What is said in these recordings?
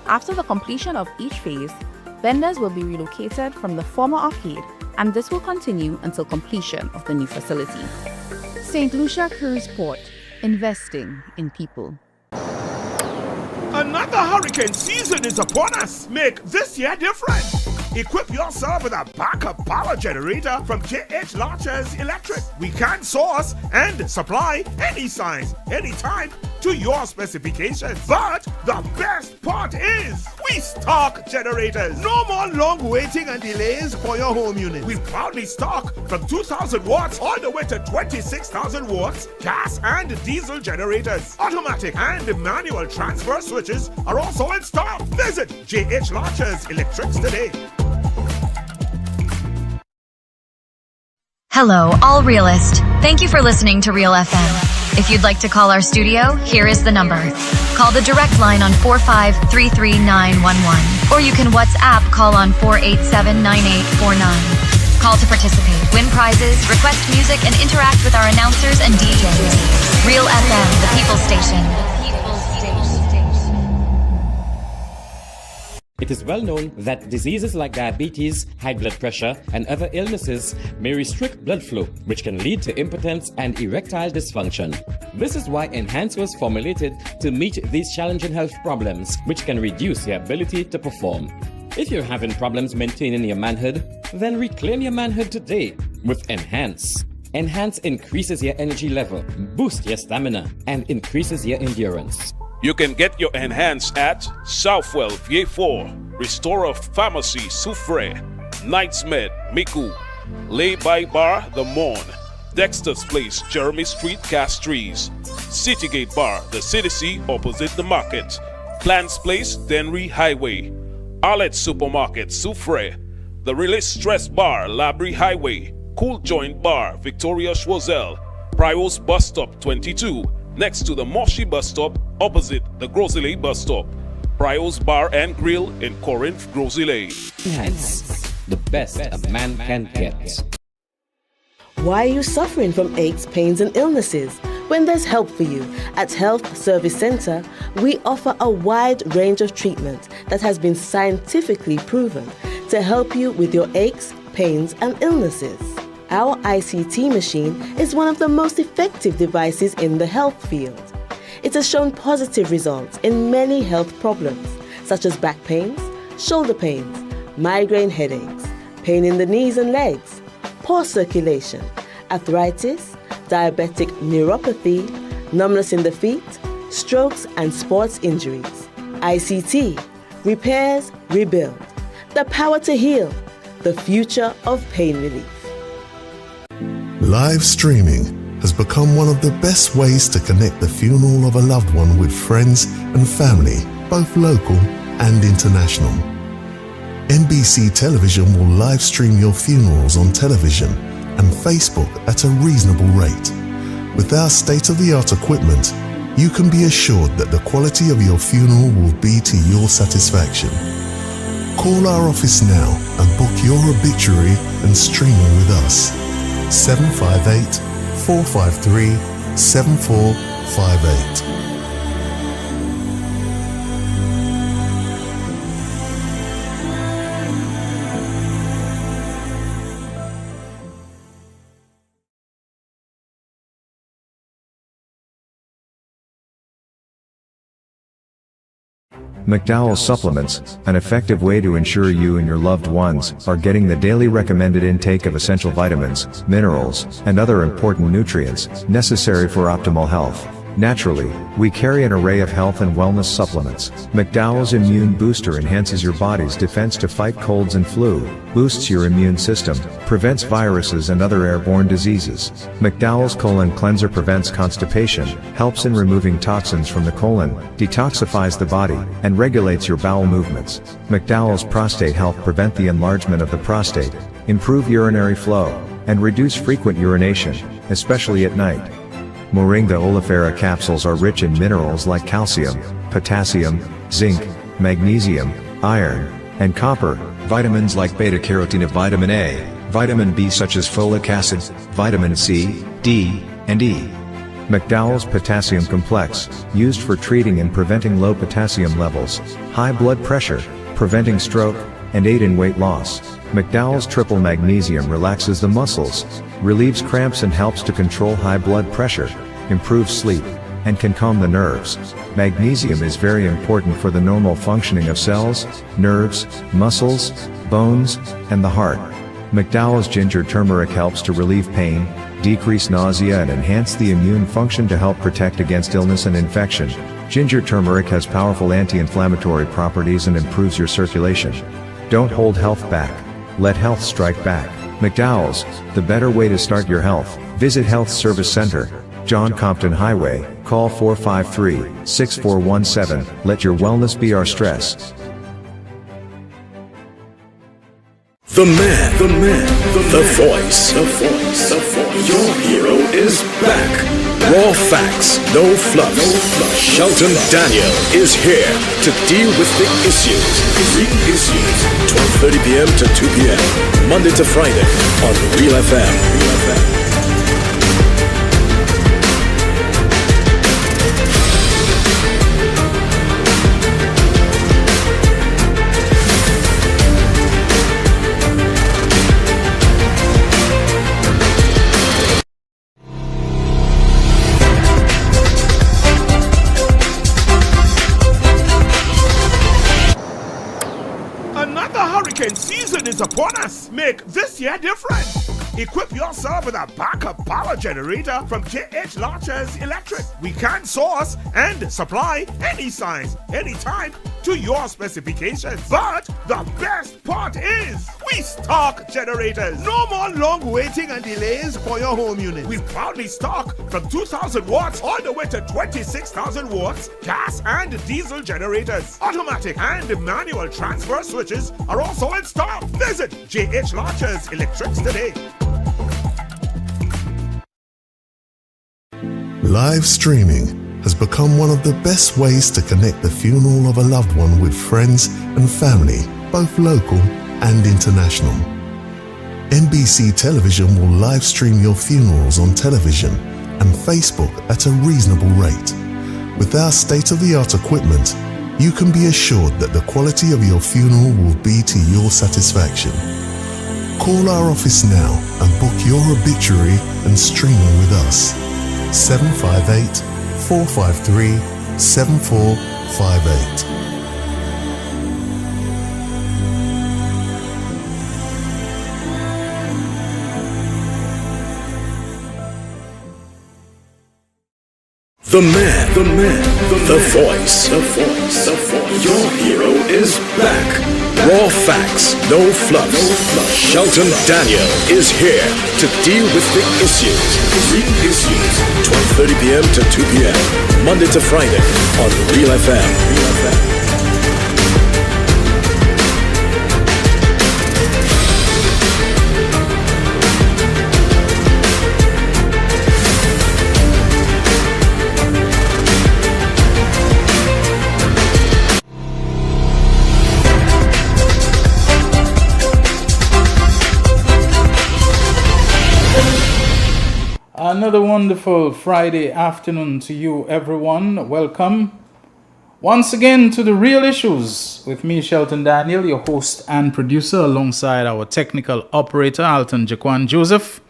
After the completion of each phase, vendors will be relocated from the former arcade, and this will continue until completion of the new facility. St. Lucia Cruise Port, investing in people. Another hurricane season is upon us. Make this year different. Equip yourself with a backup power generator from JH Launchers Electric. We can source and supply any size, anytime, to your specifications. But the best part is, we stock generators. No more long waiting and delays for your home unit. We proudly stock from 2,000 watts all the way to 26,000 watts gas and diesel generators. Automatic and manual transfer switches are also in stock. Visit JH Launchers Electrics today. Hello, all realists. Thank you for listening to Real FM. If you'd like to call our studio, here is the number. Call the direct line on 4533911, or you can WhatsApp call on 4879849. Call to participate, win prizes, request music, and interact with our announcers and DJs. Real FM, the People's Station. It is well known that diseases like diabetes, high blood pressure, and other illnesses may restrict blood flow, which can lead to impotence and erectile dysfunction. This is why Enhance was formulated to meet these challenging health problems, which can reduce your ability to perform. If you're having problems maintaining your manhood, then reclaim your manhood today with Enhance. Enhance increases your energy level, boosts your stamina, and increases your endurance. You can get your Enhance at Southwell VA4, Restorer Pharmacy Soufre, Knights Med Miku, Lay by Bar The Morn, Dexter's Place Jeremy Street Castries, Citygate Bar The City opposite the market, Plants Place Denry Highway, Arlette Supermarket Soufre, The Release Stress Bar Labrie Highway, Cool Joint Bar Victoria Schwazel, Prios Bus Stop 22, next to the Moshi Bus Stop opposite the Grosley Bus Stop. Prios Bar and Grill in Corinth, Grosley. Enhance, the best a man can get. Why are you suffering from aches, pains, and illnesses? When there's help for you at Health Service Center, we offer a wide range of treatment that has been scientifically proven to help you with your aches, pains, and illnesses. Our ICT machine is one of the most effective devices in the health field. It has shown positive results in many health problems, such as back pains, shoulder pains, migraine headaches, pain in the knees and legs, poor circulation, arthritis, diabetic neuropathy, numbness in the feet, strokes and sports injuries. ICT, repairs, rebuild, the power to heal, the future of pain relief. Live streaming has become one of the best ways to connect the funeral of a loved one with friends and family, both local and international. NBC Television will live stream your funerals on television and Facebook at a reasonable rate. With our state-of-the-art equipment, you can be assured that the quality of your funeral will be to your satisfaction. Call our office now and book your obituary and streaming with us. 758-453-7458. McDowell's Supplements, an effective way to ensure you and your loved ones are getting the daily recommended intake of essential vitamins, minerals, and other important nutrients necessary for optimal health. Naturally, we carry an array of health and wellness supplements. McDowell's Immune Booster enhances your body's defense to fight colds and flu, boosts your immune system, prevents viruses and other airborne diseases. McDowell's Colon Cleanser prevents constipation, helps in removing toxins from the colon, detoxifies the body, and regulates your bowel movements. McDowell's Prostate Health prevent the enlargement of the prostate, improve urinary flow, and reduce frequent urination, especially at night. Moringa oleifera capsules are rich in minerals like calcium, potassium, zinc, magnesium, iron, and copper, vitamins like beta-carotene of vitamin A, vitamin B such as folic acid, vitamin C, D, and E. McDowell's Potassium Complex, used for treating and preventing low potassium levels, high blood pressure, preventing stroke, and aid in weight loss. McDowell's Triple Magnesium relaxes the muscles, relieves cramps and helps to control high blood pressure, improves sleep, and can calm the nerves. Magnesium is very important for the normal functioning of cells, nerves, muscles, bones, and the heart. McDowell's Ginger Turmeric helps to relieve pain, decrease nausea and enhance the immune function to help protect against illness and infection. Ginger turmeric has powerful anti-inflammatory properties and improves your circulation. Don't hold health back. Let health strike back. McDowell's, the better way to start your health. Visit Health Service Center, John Compton Highway, call 453-6417. Let your wellness be our stress. The man, the voice. Your hero is back. Raw facts, no fluff. Shelton Daniel is here to deal with the issues. Big issues. 12:30 p.m. to 2 p.m. Monday to Friday on Real FM. Season is upon us. Make this year different. Equip yourself with a backup power generator from JH Launchers Electric. We can source and supply any size, any type to your specifications. But the best part is we stock generators. No more long waiting and delays for your home unit. We proudly stock from 2,000 watts all the way to 26,000 watts gas and diesel generators. Automatic and manual transfer switches are also in stock. Visit JH Launchers Electrics today. Live streaming has become one of the best ways to connect the funeral of a loved one with friends and family, both local and international. NBC Television will live stream your funerals on television and Facebook at a reasonable rate. With our state-of-the-art equipment, you can be assured that the quality of your funeral will be to your satisfaction. Call our office now and book your obituary and streaming with us. 758-453-7458. The man, the voice. Your hero is back. Raw facts, no fluff. Shelton Daniel is here to deal with the issues. Big issues. 12:30 p.m. to 2 p.m. Monday to Friday on Real FM. Another wonderful Friday afternoon to you, everyone. Welcome once again to The Real Issues with me, Shelton Daniel, your host and producer, alongside our technical operator, Alton Jaquan Joseph.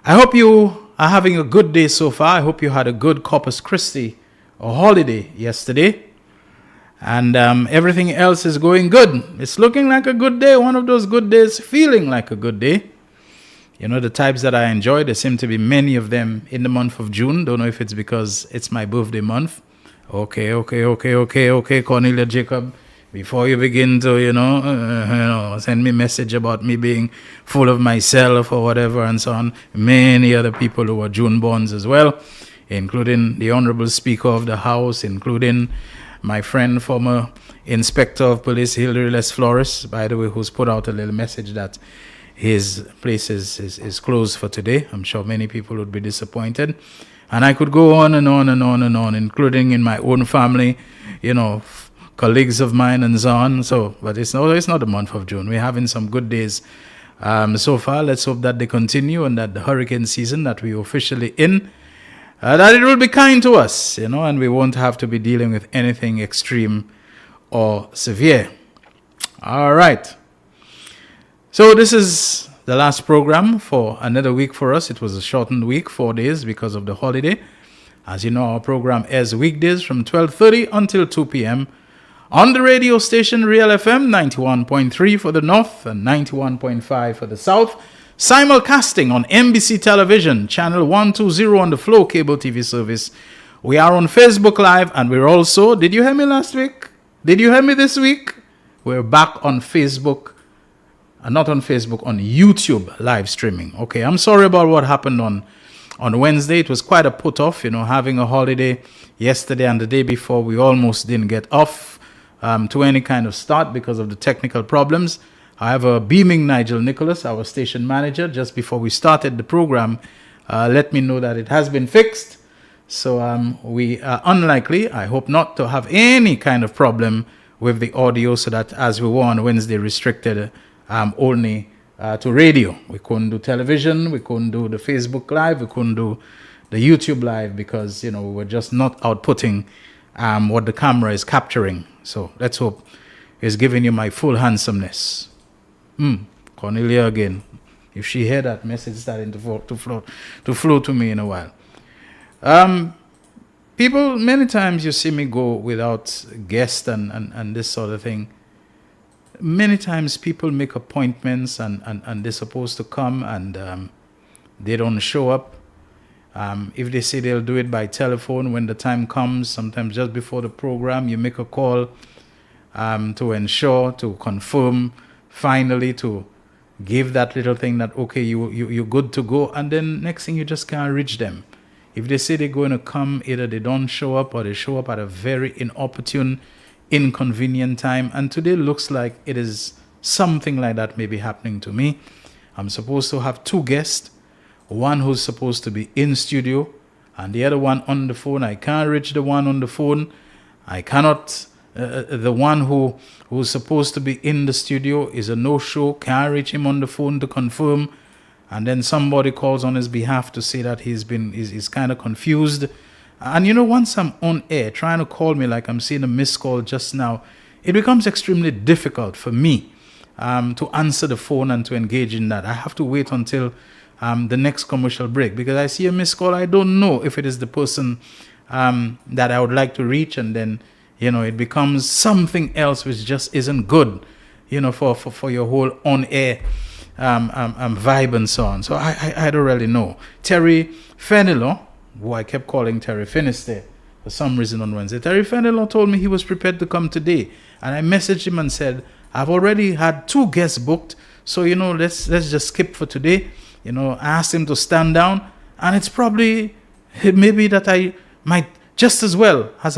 I hope you are having a good day so far. I hope you had a good Corpus Christi, a holiday yesterday. And everything else is going good. It's looking like a good day, one of those good days, feeling like a good day. You know, the types that I enjoy, there seem to be many of them in the month of June. Don't know if it's because it's my birthday month. Okay, Cornelia Jacob. Before you begin to, send me a message about me being full of myself or whatever and so on. Many other people who are June borns as well, including the Honorable Speaker of the House, including my friend, former Inspector of Police, Hilary Les Flores, by the way, who's put out a little message that his place is closed for today. I'm sure many people would be disappointed. And I could go on and on and on and on, including in my own family, colleagues of mine and so on. But it's not the month of June. We're having some good days so far. Let's hope that they continue and that the hurricane season that we're officially in that it will be kind to us, and we won't have to be dealing with anything extreme or severe. All right. So this is the last program for another week for us. It was a shortened week, 4 days because of the holiday. As you know, our program airs weekdays from 12:30 until 2 p.m. on the radio station Real FM 91.3 for the North and 91.5 for the South. Simulcasting on NBC Television, channel 120 on the Flow Cable TV service. We are on Facebook Live, and we're also, did you hear me last week? Did you hear me this week? We're back on Facebook, not on Facebook, on YouTube live streaming. Okay, I'm sorry about what happened on Wednesday. It was quite a put-off, having a holiday yesterday and the day before. We almost didn't get off to any kind of start because of the technical problems. However, beaming Nigel Nicholas, our station manager, just before we started the program, let me know that it has been fixed. So we are unlikely, I hope not, to have any kind of problem with the audio, so that as we were on Wednesday, restricted only to radio. We couldn't do television, we couldn't do the Facebook Live, we couldn't do the YouTube Live because, we were just not outputting what the camera is capturing. So let's hope it's giving you my full handsomeness. Cornelia again. If she heard that message starting to flow to me in a while. People, many times you see me go without guests and this sort of thing. Many times people make appointments and they're supposed to come and they don't show up. If they say they'll do it by telephone when the time comes, sometimes just before the program, you make a call to ensure, to confirm, finally to give that little thing that, okay, you're good to go, and then next thing you just can't reach them. If they say they're going to come, either they don't show up or they show up at a very inopportune, inconvenient time, and today looks like it is something like that may be happening to me. I'm supposed to have 2 guests, one who's supposed to be in studio and the other one on the phone. I can't reach the one on the phone. I cannot... the one who's supposed to be in the studio is a no-show, can't reach him on the phone to confirm, and then somebody calls on his behalf to say that he's kind of confused. And once I'm on air, trying to call me like I'm seeing a missed call just now, it becomes extremely difficult for me to answer the phone and to engage in that. I have to wait until the next commercial break, because I see a missed call. I don't know if it is the person that I would like to reach, and then it becomes something else which just isn't good, for your whole on-air vibe and so on. So I don't really know. Terry Fenelon, who I kept calling Terry Finisterre for some reason on Wednesday, Terry Fenelon told me he was prepared to come today. And I messaged him and said, I've already had 2 guests booked, so, let's just skip for today. I asked him to stand down, and it's maybe that I might just as well have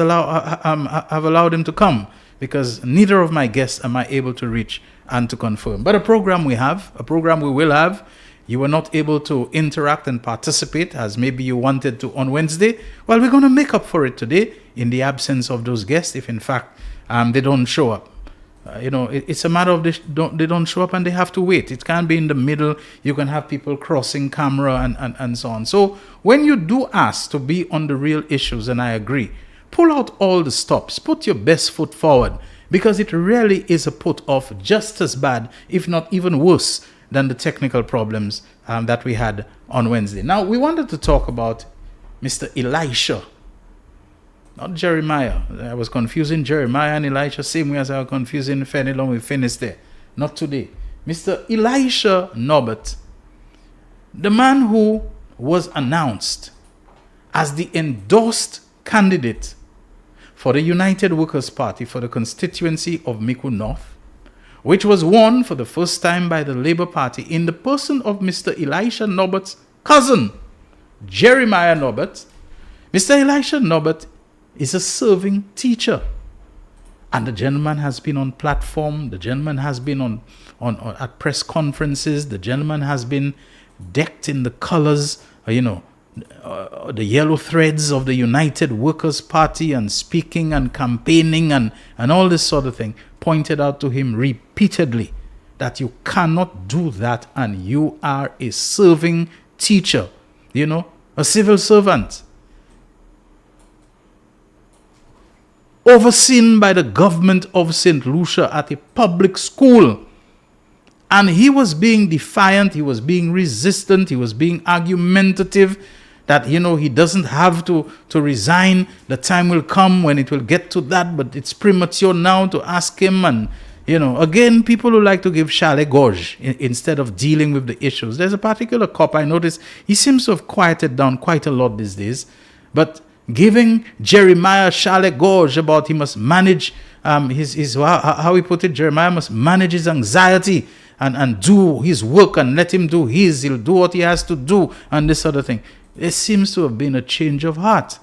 allowed him to come, because neither of my guests am I able to reach and to confirm. But a program we will have. You were not able to interact and participate as maybe you wanted to on Wednesday. Well, we're going to make up for it today in the absence of those guests, if in fact they don't show up. It's a matter of they don't show up and they have to wait. It can't be in the middle. You can have people crossing camera and so on. So when you do ask to be on the real issues, and I agree, pull out all the stops. Put your best foot forward, because it really is a put off just as bad, if not even worse, than the technical problems that we had on Wednesday. Now, we wanted to talk about Mr. Elisha. Not Jeremiah. I was confusing Jeremiah and Elisha, same way as I was confusing Fenelon with Finisterre. Not today. Mr. Elisha Norbert, the man who was announced as the endorsed candidate for the United Workers' Party for the constituency of Miku North, which was won for the first time by the Labour Party in the person of Mr. Elisha Norbert's cousin, Jeremiah Norbert. Mr. Elisha Norbert is a serving teacher. And the gentleman has been on platform, the gentleman has been at press conferences, the gentleman has been decked in the colors, the yellow threads of the United Workers' Party, and speaking and campaigning and all this sort of thing, pointed out to him repeatedly that you cannot do that, and you are a serving teacher, a civil servant. overseen by the government of St. Lucia at a public school. And he was being defiant, he was being resistant, he was being argumentative that, he doesn't have to resign. The time will come when it will get to that, but it's premature now to ask him. And, again, people who like to give chalet gorge instead of dealing with the issues. There's a particular cop I noticed, he seems to have quieted down quite a lot these days, but giving Jeremiah chalet gorge about he must manage his how he put it, Jeremiah must manage his anxiety and do his work and let him do he'll do what he has to do and this other thing. There seems to have been a change of heart.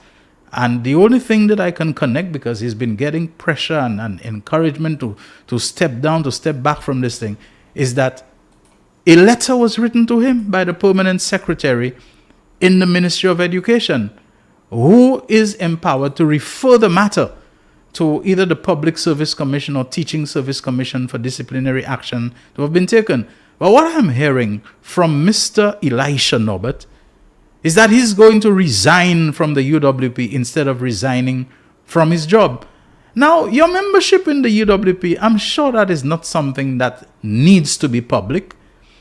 And the only thing that I can connect, because he's been getting pressure and encouragement to step down, to step back from this thing, is that a letter was written to him by the permanent secretary in the Ministry of Education, who is empowered to refer the matter to either the Public Service Commission or Teaching Service Commission for disciplinary action to have been taken. But what I'm hearing from Mr. Elisha Norbert is that he's going to resign from the UWP instead of resigning from his job. Now, your membership in the UWP, I'm sure that is not something that needs to be public,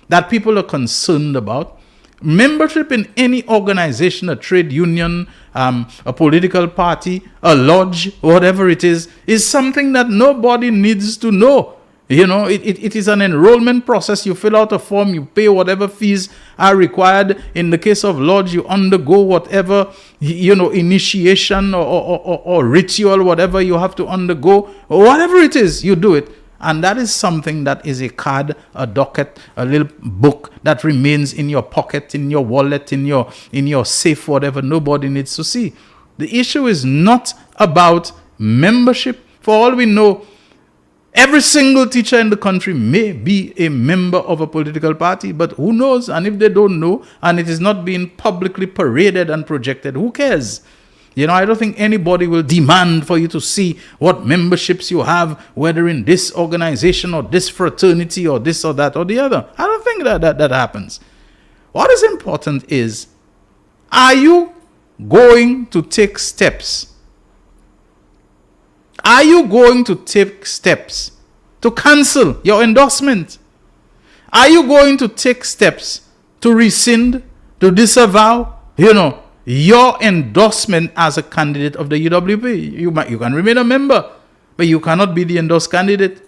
that people are concerned about. Membership in any organization, a trade union, a political party, a lodge, whatever it is something that nobody needs to know. It is an enrollment process. You fill out a form, you pay whatever fees are required. In the case of lodge, you undergo whatever, initiation or ritual, whatever you have to undergo, or whatever it is, you do it. And that is something that is a card, a docket, a little book that remains in your pocket, in your wallet, in your safe, whatever. Nobody needs to see. The issue is not about membership. For all we know, every single teacher in the country may be a member of a political party, but who knows? And if they don't know, and it is not being publicly paraded and projected, who cares? I don't think anybody will demand for you to see what memberships you have, whether in this organization or this fraternity or this or that or the other. I don't think that happens. What is important is, are you going to take steps? Are you going to take steps to cancel your endorsement? Are you going to take steps to rescind, to disavow, your endorsement as a candidate of the UWP? You can remain a member, but you cannot be the endorsed candidate.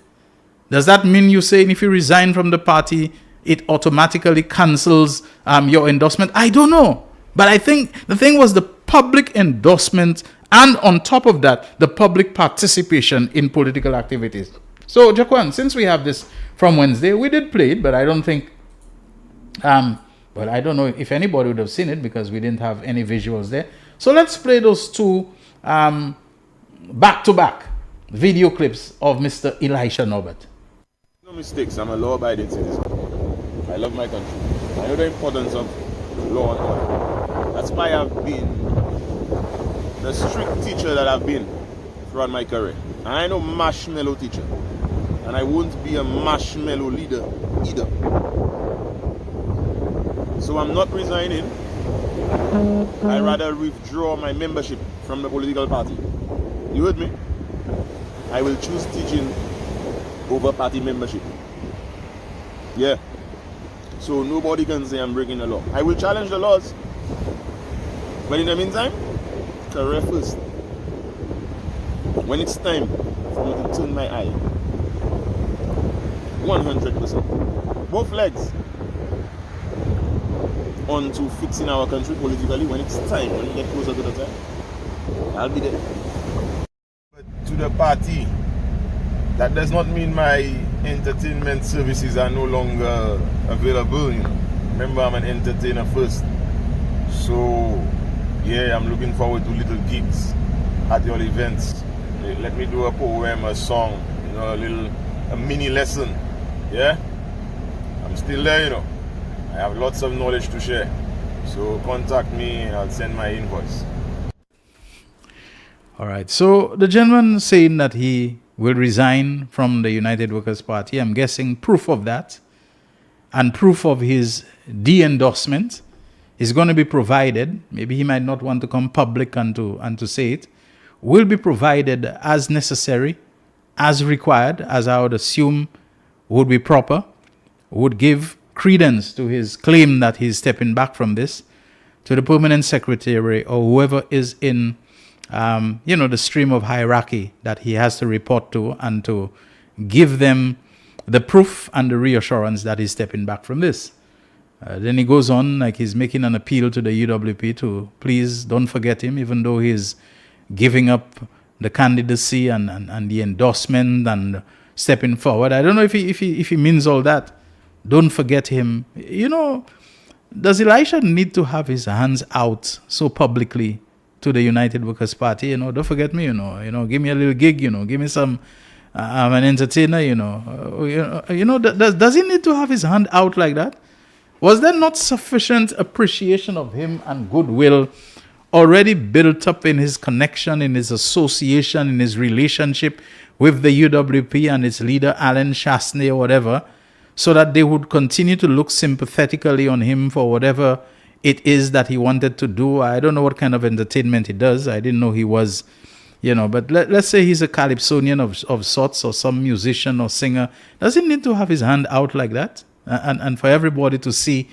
Does that mean you saying if you resign from the party, it automatically cancels your endorsement? I don't know. But I think the thing was the public endorsement, and on top of that, the public participation in political activities. So, Jaquan, since we have this from Wednesday, we did play it, but I don't think... I don't know if anybody would have seen it because we didn't have any visuals there. So let's play those two back-to-back video clips of Mr. Elisha Norbert. No mistakes. I'm a law-abiding citizen. I love my country. I know the importance of law and order. That's why I've been the strict teacher that I've been throughout my career. And I know marshmallow teacher. And I won't be a marshmallow leader either. So I'm not resigning. I rather withdraw my membership from the political party. You heard me? I will choose teaching over party membership. Yeah. So nobody can say I'm breaking the law. I will challenge the laws. But in the meantime, career first. When it's time for me to turn my eye, 100%, both legs, onto fixing our country politically. When it's time, when we get closer to the time, I'll be there. But to the party, that does not mean my entertainment services are no longer available. Remember, I'm an entertainer first. So, yeah, I'm looking forward to little gigs at your events. Let me do a poem, a song, a mini lesson. Yeah? I'm still there, I have lots of knowledge to share. So contact me, I'll send my invoice. All right. So the gentleman saying that he will resign from the United Workers' Party, I'm guessing proof of that and proof of his de-endorsement is going to be provided. Maybe he might not want to come public and to say it. will be provided as necessary, as required, as I would assume would be proper, would give credence to his claim that he's stepping back from this, to the permanent secretary or whoever is in, the stream of hierarchy that he has to report to, and to give them the proof and the reassurance that he's stepping back from this. Then he goes on, like he's making an appeal to the UWP to please don't forget him, even though he's giving up the candidacy and the endorsement and stepping forward. I don't know if he means all that. Don't forget him. Does Elisha need to have his hands out so publicly to the United Workers Party? Don't forget me. Give me a little gig. Give me some. I'm an entertainer. Does he need to have his hand out like that? Was there not sufficient appreciation of him and goodwill already built up in his connection, in his association, in his relationship with the UWP and its leader, Alan Shastney or whatever, so that they would continue to look sympathetically on him for whatever it is that he wanted to do? I don't know what kind of entertainment he does. I didn't know he was, but let's say he's a calypsonian of sorts, or some musician or singer. Does he need to have his hand out like that? And for everybody to see,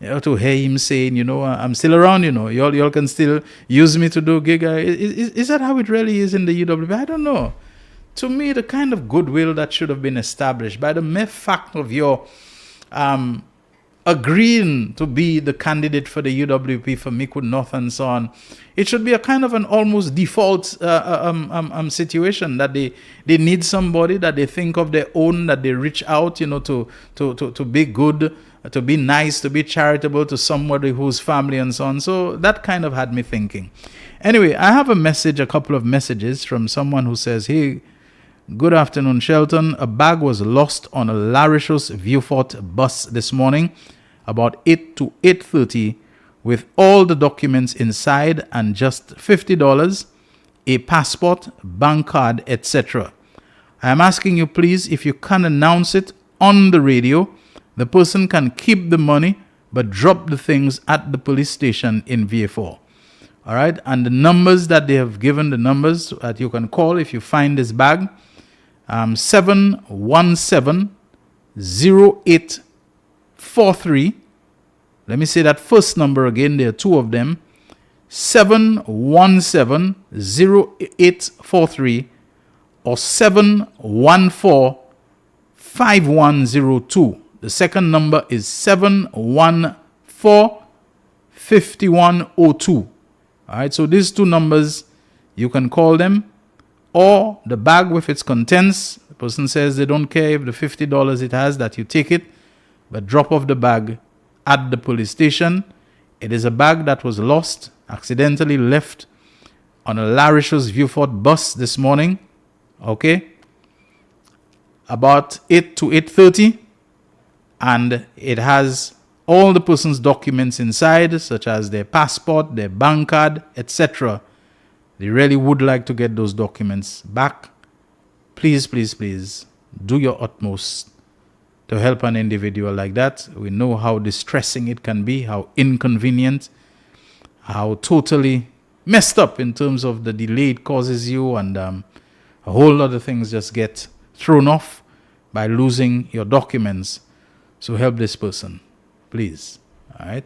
to hear him saying, I'm still around, y'all can still use me to do a gig. Is that how it really is in the UWP? I don't know. To me, the kind of goodwill that should have been established by the mere fact of your agreeing to be the candidate for the UWP for Micoud North and so on, it should be a kind of an almost default situation that they need somebody that they think of their own, that they reach out, to be good, to be nice, to be charitable to somebody whose family and so on. So that kind of had me thinking. Anyway, I have a couple of messages from someone who says, hey, good afternoon, Shelton. A bag was lost on a Laurentius Vieux-Fort bus this morning, about 8 to 8:30, with all the documents inside and just $50, a passport, bank card, etc. I am asking you, please, if you can announce it on the radio. The person can keep the money, but drop the things at the police station in Vieux-Fort. All right, and the numbers that they have given, the numbers that you can call if you find this bag, 717-0843. Let me say that first number again. There are two of them. 717-0843 or 714-5102. The second number is 714-5102. All right, so these two numbers, you can call them, or the bag with its contents. The person says they don't care if the $50 it has, that you take it, but drop off the bag at the police station. It is a bag that was lost, accidentally left on a Laurentius Vieux-Fort bus this morning, okay, about 8 to 8:30, and it has all the person's documents inside, such as their passport, their bank card, etc. They really would like to get those documents back. Please, please, please, do your utmost to help an individual like that. We know how distressing it can be, how inconvenient, how totally messed up in terms of the delay it causes you, and a whole lot of things just get thrown off by losing your documents. So help this person, please. All right.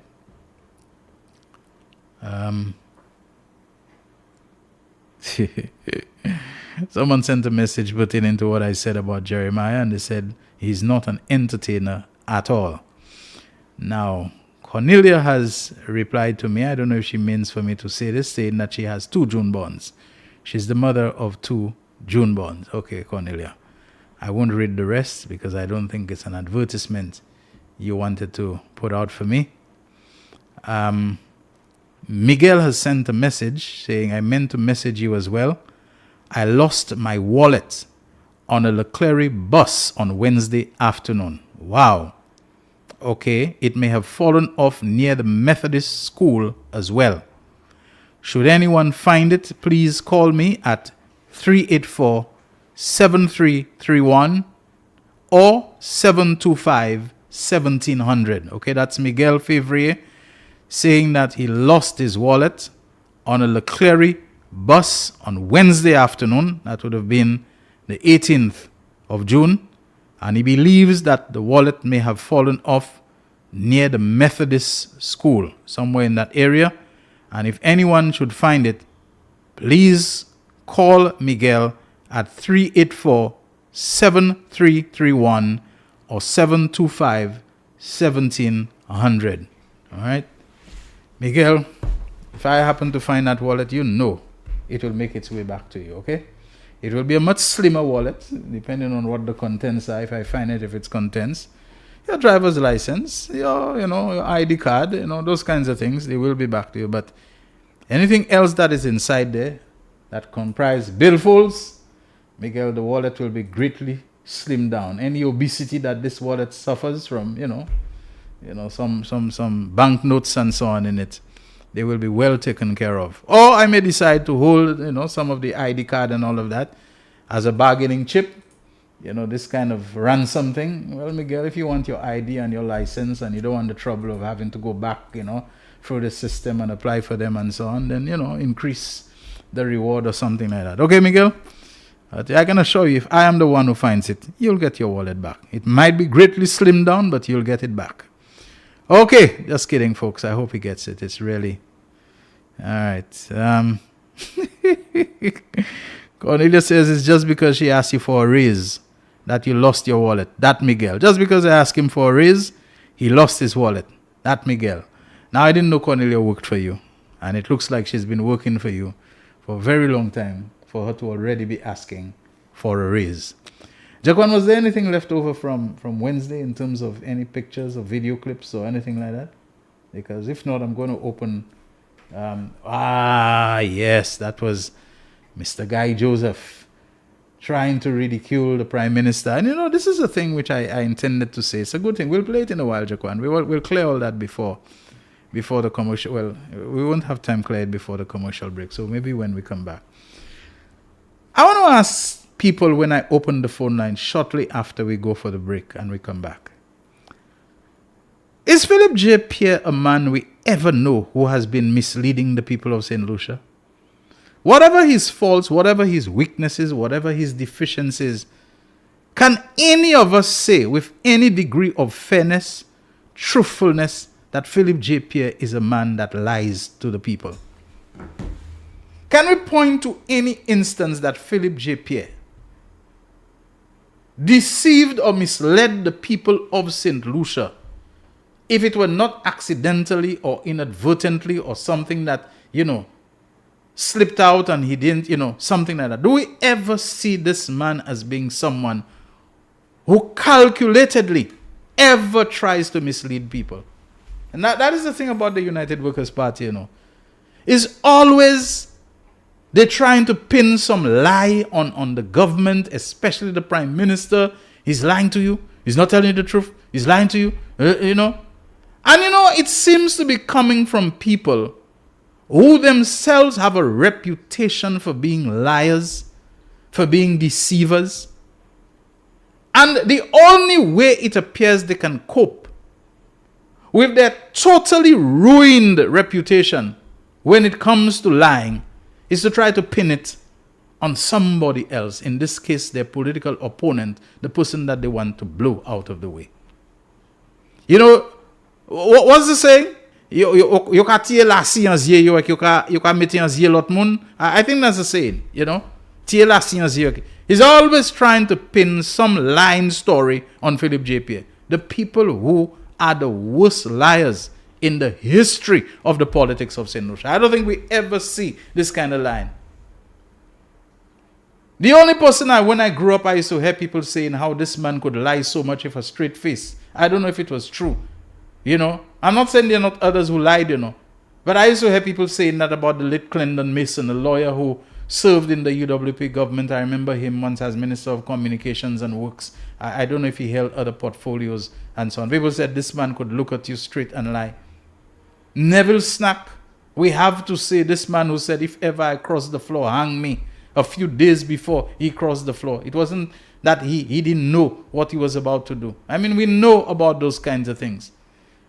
Someone sent a message pertaining to what I said about Jeremiah, and they said he's not an entertainer at all. Now, Cornelia has replied to me. I don't know if she means for me to say this, saying that she has 2 June bonds. She's the mother of 2 June bonds. Okay, Cornelia. I won't read the rest because I don't think it's an advertisement you wanted to put out for me. Miguel has sent a message saying, I meant to message you as well. I lost my wallet on a Leclerc bus on Wednesday afternoon. Wow. Okay, it may have fallen off near the Methodist school as well. Should anyone find it, please call me at 384-7331 or 725-1700. Okay, that's Miguel Fevrier saying that he lost his wallet on a Leclerc bus on Wednesday afternoon. That would have been the 18th of June. And he believes that the wallet may have fallen off near the Methodist school, somewhere in that area. And if anyone should find it, please call Miguel at 384-7331 or 725-1700. All right? Miguel, if I happen to find that wallet, you know it will make its way back to you, okay? It will be a much slimmer wallet, depending on what the contents are, if I find it, if it's contents. Your driver's license, your ID card, those kinds of things, they will be back to you. But anything else that is inside there that comprise billfolds, Miguel, the wallet will be greatly slimmed down. Any obesity that this wallet suffers from, some banknotes and so on in it, they will be well taken care of. Or I may decide to hold, some of the ID card and all of that as a bargaining chip, this kind of ransom thing. Well, Miguel, if you want your ID and your license and you don't want the trouble of having to go back, through the system and apply for them and so on, then, increase the reward or something like that. Okay, Miguel? I can assure you, if I am the one who finds it, you'll get your wallet back. It might be greatly slimmed down, but you'll get it back. Okay, just kidding, folks. I hope he gets it. It's really... All right. Cornelia says it's just because she asked you for a raise that you lost your wallet. That Miguel. Just because I asked him for a raise, he lost his wallet. That Miguel. Now, I didn't know Cornelia worked for you. And it looks like she's been working for you for a very long time for her to already be asking for a raise. Jaquan, was there anything left over from Wednesday in terms of any pictures or video clips or anything like that? Because if not, I'm going to open... yes, that was Mr. Guy Joseph trying to ridicule the Prime Minister. And this is a thing which I intended to say. It's a good thing. We'll play it in a while, Jaquan. We'll clear all that before the commercial. Well, we won't have time to clear it before the commercial break. So maybe when we come back. I want to ask people when I open the phone line shortly after we go for the break and we come back. Is Philip J. Pierre a man we ever know who has been misleading the people of St. Lucia? Whatever his faults, whatever his weaknesses, whatever his deficiencies, can any of us say with any degree of fairness, truthfulness, that Philip J. Pierre is a man that lies to the people? Can we point to any instance that Philip J. Pierre deceived or misled the people of St. Lucia, if it were not accidentally or inadvertently or something that, slipped out and he didn't, something like that? Do we ever see this man as being someone who calculatedly ever tries to mislead people? And that is the thing about the United Workers' Party, is always they're trying to pin some lie on the government, especially the Prime Minister. He's lying to you. He's not telling you the truth. He's lying to you, And, it seems to be coming from people who themselves have a reputation for being liars, for being deceivers. And the only way it appears they can cope with their totally ruined reputation when it comes to lying is to try to pin it on somebody else. In this case, their political opponent, the person that they want to blow out of the way. What's the saying? You can tell la science you can meet in lot moun. I think that's the saying, Tell la science He's always trying to pin some lying story on Philip J. Pierre. The people who are the worst liars in the history of the politics of St. Lucia. I don't think we ever see this kind of lying. The only person when I grew up, I used to hear people saying how this man could lie so much with a straight face. I don't know if it was true. I'm not saying there are not others who lied, But I used to hear people saying that about the late Clendon Mason, a lawyer who served in the UWP government. I remember him once as Minister of Communications and Works. I don't know if he held other portfolios and so on. People said this man could look at you straight and lie. Neville Snack, we have to say this man who said, if ever I cross the floor, hang me. A few days before he crossed the floor. It wasn't that he didn't know what he was about to do. We know about those kinds of things.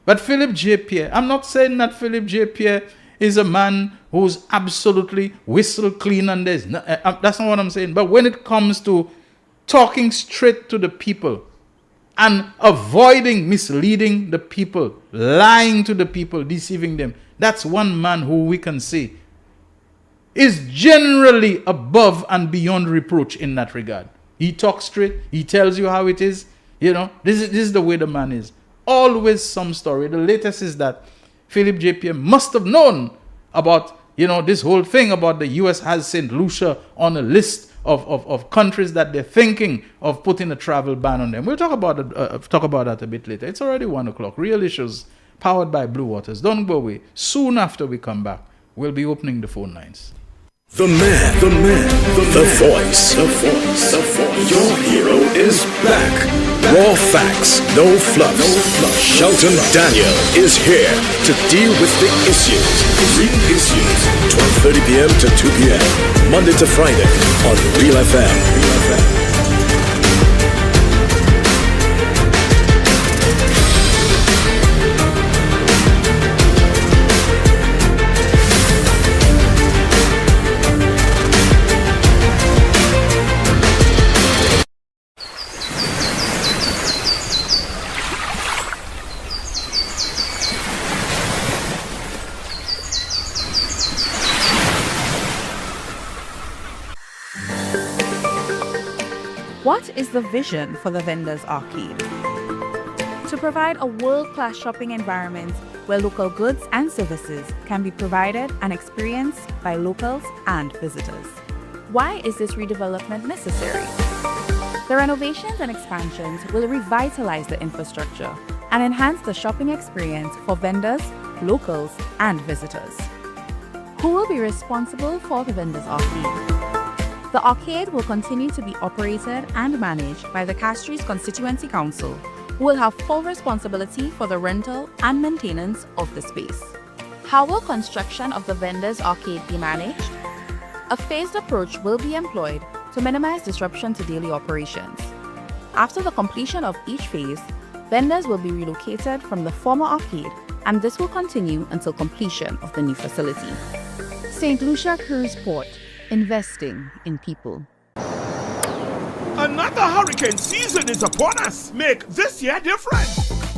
But Philip J. Pierre, I'm not saying that Philip J. Pierre is a man who's absolutely whistle clean, and there's no, that's not what I'm saying. But when it comes to talking straight to the people and avoiding misleading the people, lying to the people, deceiving them, that's one man who we can say is generally above and beyond reproach in that regard. He talks straight. He tells you how it is. This is the way the man is. Always some story. The latest is that Philip JPM must have known about, this whole thing about the U.S. has St. Lucia on a list of countries that they're thinking of putting a travel ban on them. We'll talk about that a bit later. It's already 1 o'clock. Real Issues, powered by Blue Waters. Don't go away. Soon after we come back, we'll be opening the phone lines. The man, the voice. Your hero is back. Raw facts, no fluff. Shelton Daniel is here to deal with the issues. Real Issues, 12:30 p.m. to 2 p.m. Monday to Friday on Real FM. What is the vision for the Vendors Arcade? To provide a world-class shopping environment where local goods and services can be provided and experienced by locals and visitors. Why is this redevelopment necessary? The renovations and expansions will revitalize the infrastructure and enhance the shopping experience for vendors, locals, and visitors. Who will be responsible for the Vendors Arcade? The arcade will continue to be operated and managed by the Castries Constituency Council, who will have full responsibility for the rental and maintenance of the space. How will construction of the Vendors Arcade be managed? A phased approach will be employed to minimize disruption to daily operations. After the completion of each phase, vendors will be relocated from the former arcade, and this will continue until completion of the new facility. St. Lucia Cruise Port, investing in people. Another hurricane season is upon us. Make this year different.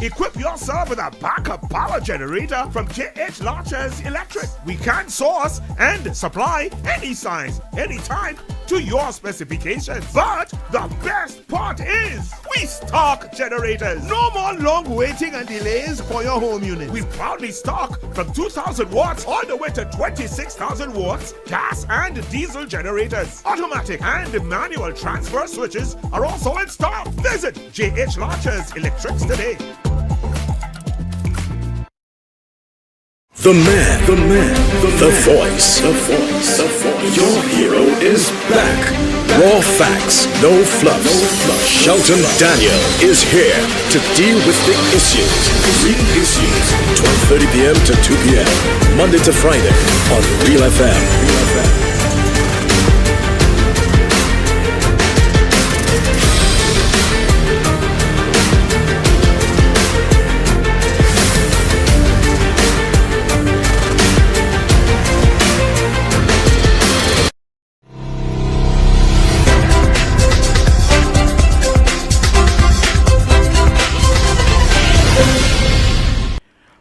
Equip yourself with a backup power generator from JH Launchers Electric. We can source and supply any size, anytime, to your specifications. But the best part is, we stock generators. No more long waiting and delays for your home unit. We proudly stock from 2,000 watts all the way to 26,000 watts gas and diesel generators. Automatic and manual transfer switches are also in stock. Visit JH Launchers Electrics today. The man, the voice. Your hero is back. Raw facts, no fluff. Shelton Daniel is here to deal with the issues. Real Issues, 12:30 p.m. to 2 p.m. Monday to Friday on Real FM.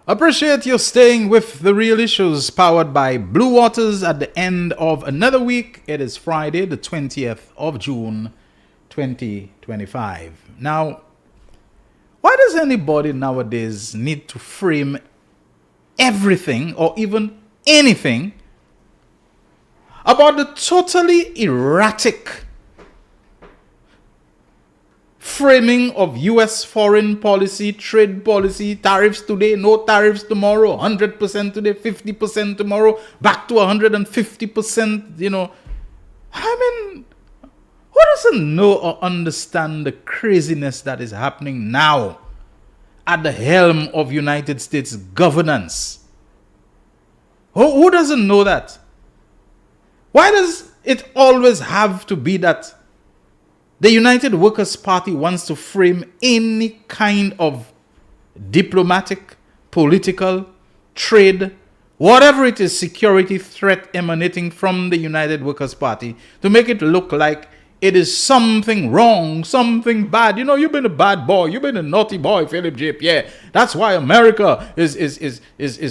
Appreciate you staying with the Real Issues, powered by Blue Waters at the end of another week. It is Friday, the 20th of June, 2025. Now, why does anybody nowadays need to frame everything or even anything about the totally erratic framing of U.S. foreign policy, trade policy, tariffs today, no tariffs tomorrow, 100% today, 50% tomorrow, back to 150%, I mean, who doesn't know or understand the craziness that is happening now at the helm of United States governance? Who doesn't know that? Why does it always have to be that the United Workers' Party wants to frame any kind of diplomatic, political, trade, whatever it is, security threat emanating from the United Workers' Party, to make it look like it is something wrong, something bad. You've been a bad boy. You've been a naughty boy, Philip J. Pierre. That's why America is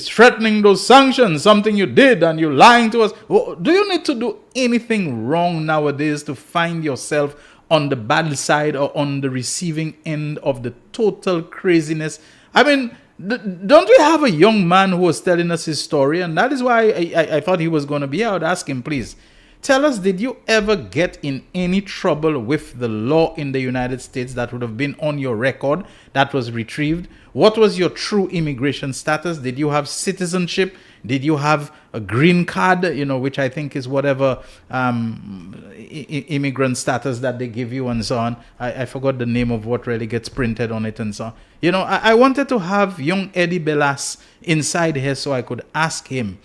threatening those sanctions, something you did, and you're lying to us. Do you need to do anything wrong nowadays to find yourself on the bad side or on the receiving end of the total craziness? I mean, don't we have a young man who was telling us his story? And that is why I thought he was going to be here. I would ask him, please, tell us, did you ever get in any trouble with the law in the United States that would have been on your record that was retrieved? What was your true immigration status? Did you have citizenship? Did you have a green card, which I think is whatever immigrant status that they give you and so on. I forgot the name of what really gets printed on it and so on. I wanted to have young Eddie Bellas inside here so I could ask him,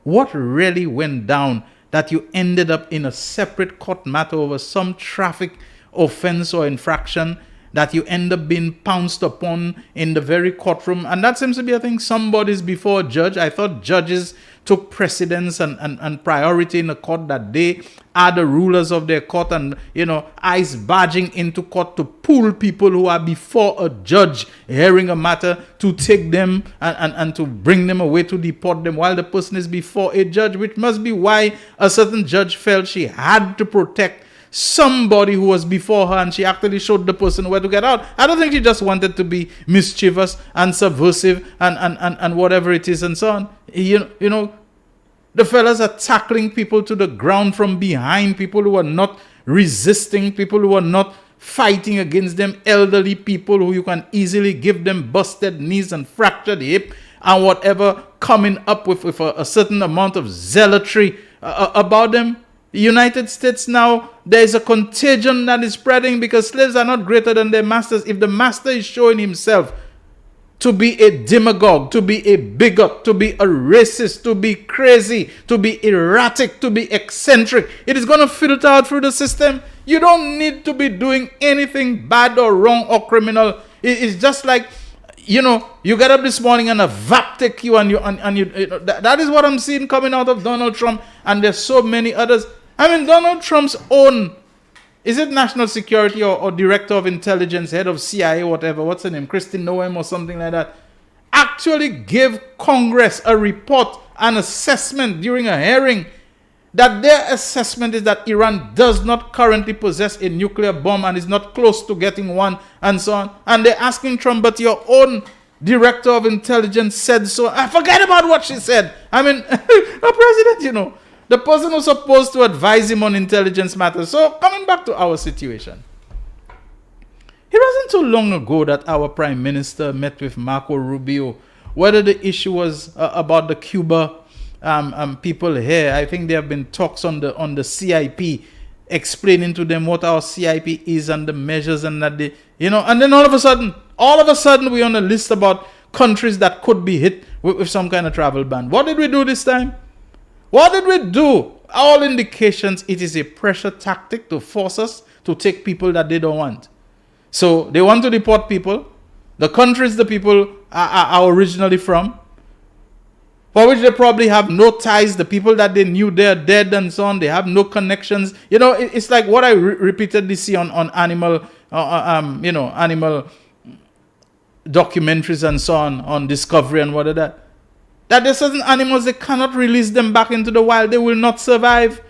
what really went down that you ended up in a separate court matter over some traffic offense or infraction that you end up being pounced upon in the very courtroom. And that seems to be, I think, somebody's before a judge. I thought judges took precedence and priority in the court, that they are the rulers of their court, and, eyes barging into court to pull people who are before a judge hearing a matter to take them and to bring them away, to deport them while the person is before a judge, which must be why a certain judge felt she had to protect somebody who was before her, and she actually showed the person where to get out. I don't think she just wanted to be mischievous and subversive and whatever it is and so on. The fellas are tackling people to the ground from behind, people who are not resisting, people who are not fighting against them, elderly people who you can easily give them busted knees and fractured hip and whatever, coming up with a certain amount of zealotry about them. The United States now, there is a contagion that is spreading because slaves are not greater than their masters. If the master is showing himself to be a demagogue, to be a bigot, to be a racist, to be crazy, to be erratic, to be eccentric, it is going to filter out through the system. You don't need to be doing anything bad or wrong or criminal. It's just like, you get up this morning and a VAP take you and that is what I'm seeing coming out of Donald Trump, and there's so many others. I mean, Donald Trump's own, is it national security or director of intelligence, head of CIA, whatever, what's her name, Christine Noem or something like that, actually gave Congress a report, an assessment during a hearing, that their assessment is that Iran does not currently possess a nuclear bomb and is not close to getting one and so on. And they're asking Trump, but your own director of intelligence said so. I forget about what she said. I mean, a president, the person who's supposed to advise him on intelligence matters. So coming back to our situation, it wasn't too long ago that our prime minister met with Marco Rubio. Whether the issue was about the Cuba people here, I think there have been talks on the CIP, explaining to them what our CIP is and the measures, and that they, and then all of a sudden we're on a list about countries that could be hit with some kind of travel ban. What did we do this time? What did we do? All indications, it is a pressure tactic to force us to take people that they don't want. So they want to deport people. The countries the people are originally from, for which they probably have no ties. The people that they knew, they're dead and so on. They have no connections. It's like what I repeatedly see on animal, animal documentaries and so on Discovery and what are that. That there's certain animals, they cannot release them back into the wild. They will not survive.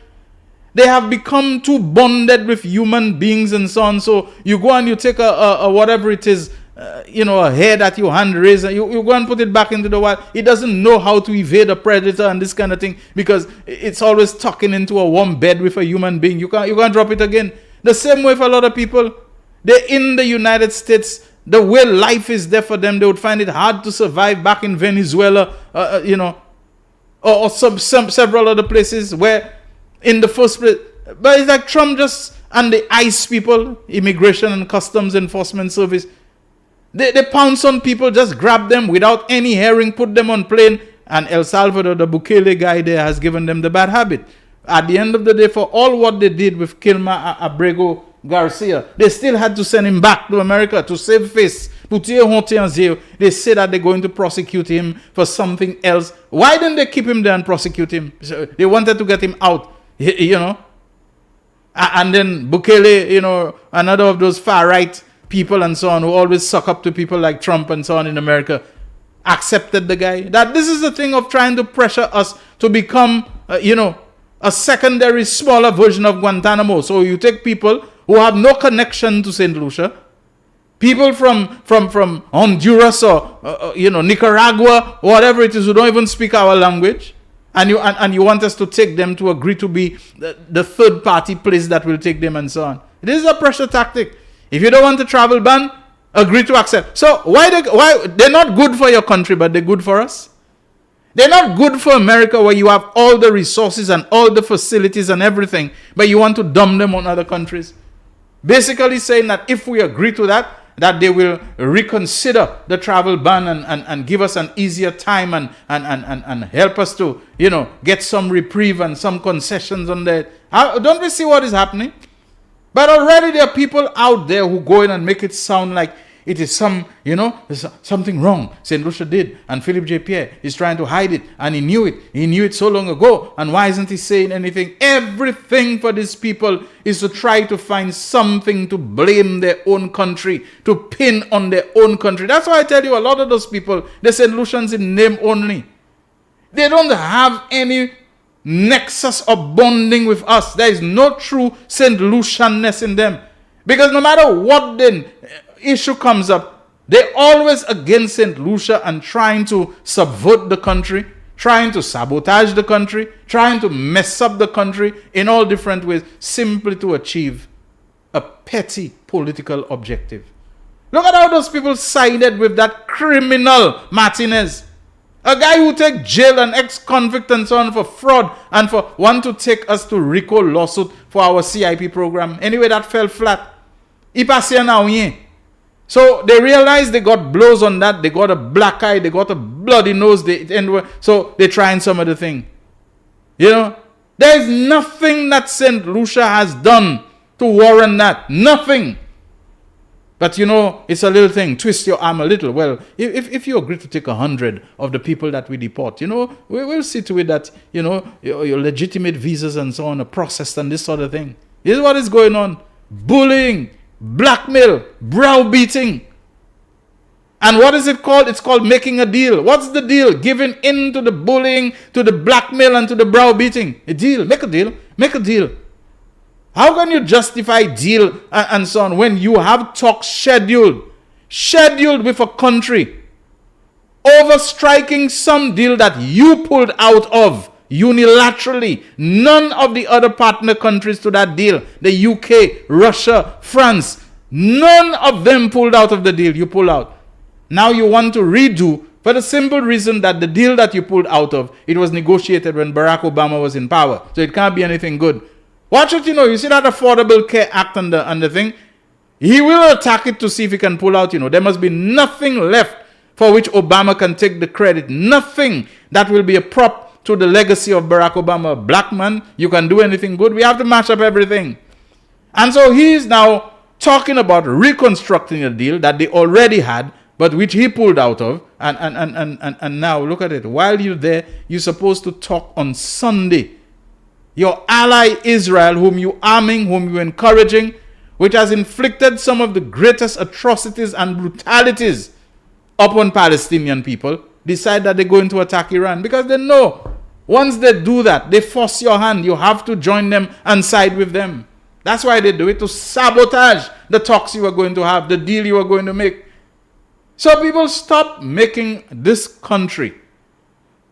They have become too bonded with human beings and so on. So you go and you take a whatever it is, a hair that you hand raise, and you go and put it back into the wild. It doesn't know how to evade a predator and this kind of thing because it's always tucking into a warm bed with a human being. You can't drop it again. The same way for a lot of people. They're in the United States. The way life is there for them, they would find it hard to survive back in Venezuela, or several other places where in the first place. But it's like Trump and the ICE people, Immigration and Customs Enforcement Service, they pounce on people, just grab them without any hearing, put them on plane, and El Salvador, the Bukele guy there, has given them the bad habit. At the end of the day, for all what they did with Kilma Abrego Garcia, they still had to send him back to America to save face They say that they're going to prosecute him for something else. Why didn't they keep him there and prosecute him? So they wanted to get him out, you know. And then Bukele, you know, another of those far-right people and so on who always suck up to people like Trump and so on in America, accepted the guy. That this is the thing of trying to pressure us to become, a secondary, smaller version of Guantanamo. So you take people who have no connection to St. Lucia, people from Honduras or Nicaragua, whatever it is, who don't even speak our language, and you want us to take them to agree to be the third party place that will take them and so on. This is a pressure tactic. If you don't want the travel ban, agree to accept. So why they're not good for your country, but they're good for us? They're not good for America, where you have all the resources and all the facilities and everything, but you want to dump them on other countries. Basically saying that if we agree to that they will reconsider the travel ban and give us an easier time and help us to, get some reprieve and some concessions on that. Don't we see what is happening? But already there are people out there who go in and make it sound like it is there's something wrong St. Lucia did, and Philip J. Pierre is trying to hide it, and he knew it so long ago, and why isn't he saying anything? Everything for these people is to try to find something to blame their own country, to pin on their own country. That's why I tell you, a lot of those people, they're St. Lucians in name only. They don't have any nexus of bonding with us. There is no true St. Lucianness in them, because no matter what then issue comes up, they're always against St. Lucia and trying to subvert the country, trying to sabotage the country, trying to mess up the country in all different ways, simply to achieve a petty political objective. Look at how those people sided with that criminal Martinez, a guy who take jail, an ex-convict and so on, for fraud, and for want to take us to RICO lawsuit for our CIP program. Anyway, that fell flat. So they realized they got blows on that. They got a black eye. They got a bloody nose. So they're trying some other thing. There is nothing that St. Lucia has done to warrant that. Nothing. But it's a little thing. Twist your arm a little. Well, if you agree to take 100 of the people that we deport, we'll see to it that, your legitimate visas and so on are processed and this sort of thing. This is what is going on. Bullying, blackmail, browbeating. And what is it called? It's called making a deal. What's the deal? Giving in to the bullying, to the blackmail, and to the browbeating. A deal. Make a deal. Make a deal. How can you justify deal and so on when you have talks scheduled with a country over striking some deal that you pulled out of unilaterally? None of the other partner countries to that deal, the UK, Russia, France, none of them pulled out of the deal. You pull out. Now you want to redo for the simple reason that the deal that you pulled out of, it was negotiated when Barack Obama was in power. So it can't be anything good. Watch it, you see that Affordable Care Act and the thing? He will attack it to see if he can pull out, There must be nothing left for which Obama can take the credit. Nothing that will be a prop to the legacy of Barack Obama. Black man, you can do anything good. We have to mash up everything. And so he is now talking about reconstructing a deal that they already had, but which he pulled out of. And now look at it. While you're there, you're supposed to talk on Sunday. Your ally Israel, whom you arming, whom you encouraging, which has inflicted some of the greatest atrocities and brutalities upon Palestinian people, decide that they're going to attack Iran, because they know once they do that, they force your hand. You have to join them and side with them. That's why they do it, to sabotage the talks you are going to have, the deal you are going to make. So people, stop making this country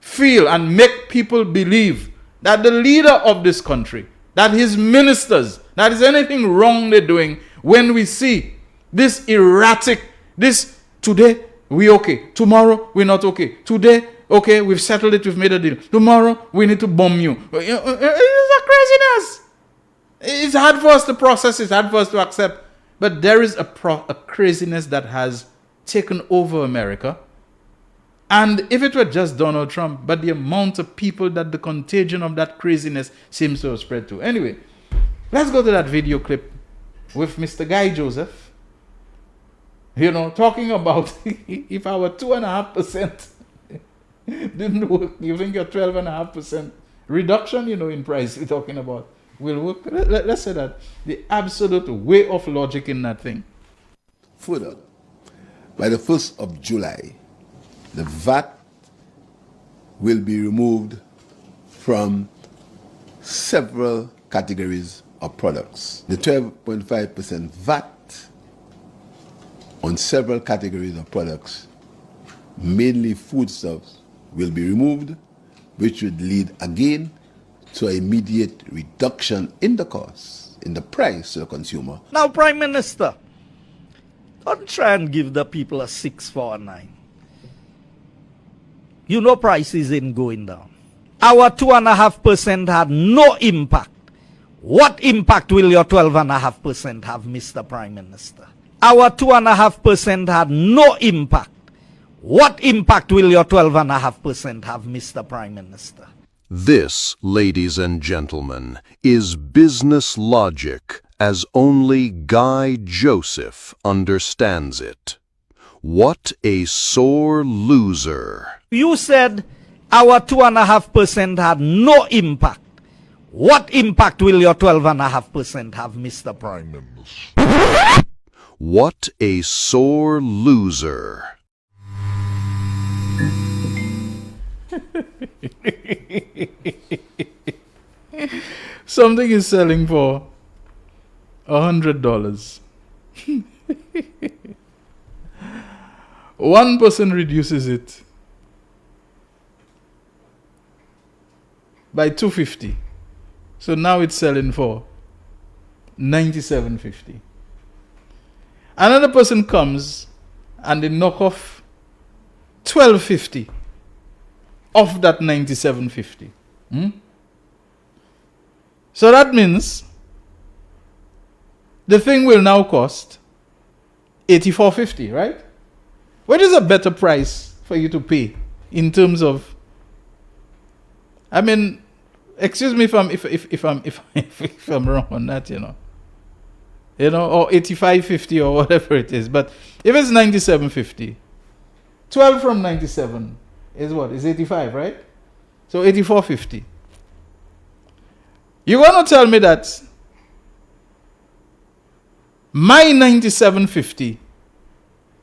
feel and make people believe that the leader of this country, that his ministers, that is anything wrong they're doing, when we see this erratic, this today we okay, tomorrow we're not okay, today okay, we've settled it, we've made a deal, tomorrow we need to bomb you. It's a craziness. It's hard for us to process, it's hard for us to accept, but there is a craziness that has taken over America. And if it were just Donald Trump, but the amount of people that the contagion of that craziness seems to have spread to. Anyway, let's go to that video clip with Mr. Guy Joseph You know, talking about if our 2.5% didn't work, you think your 12.5% reduction, you know, in price we're talking about will work. Let's say that the absolute way of logic in that thing. Further, by the 1st of July, the VAT will be removed from several categories of products. The 12.5% VAT on several categories of products, mainly foodstuffs, will be removed, which would lead again to an immediate reduction in the cost, in the price to the consumer. Now, Prime Minister, don't try and give the people a 6 for a 9. You know prices ain't going down. Our 2.5% had no impact. What impact will your 12.5% have, Mr. Prime Minister? Our 2.5% had no impact. What impact will your 12.5% have, Mr. Prime Minister? This, ladies and gentlemen, is business logic as only Guy Joseph understands it. What a sore loser. You said our 2.5% had no impact. What impact will your 12.5% have, Mr. Prime Minister? What a sore loser. Something is selling for $100. One person reduces it by $250. So now it's selling for $97.50. Another person comes and they knock off $12.50 off that $97.50. So that means the thing will now cost $84.50, right? What is a better price for you to pay in terms of? I mean, excuse me if I'm wrong on that, you know, or $85.50 or whatever it is. But if it's $97.50, 12 from 97 is what? Is 85, right? So $84.50. You're going to tell me that my $97.50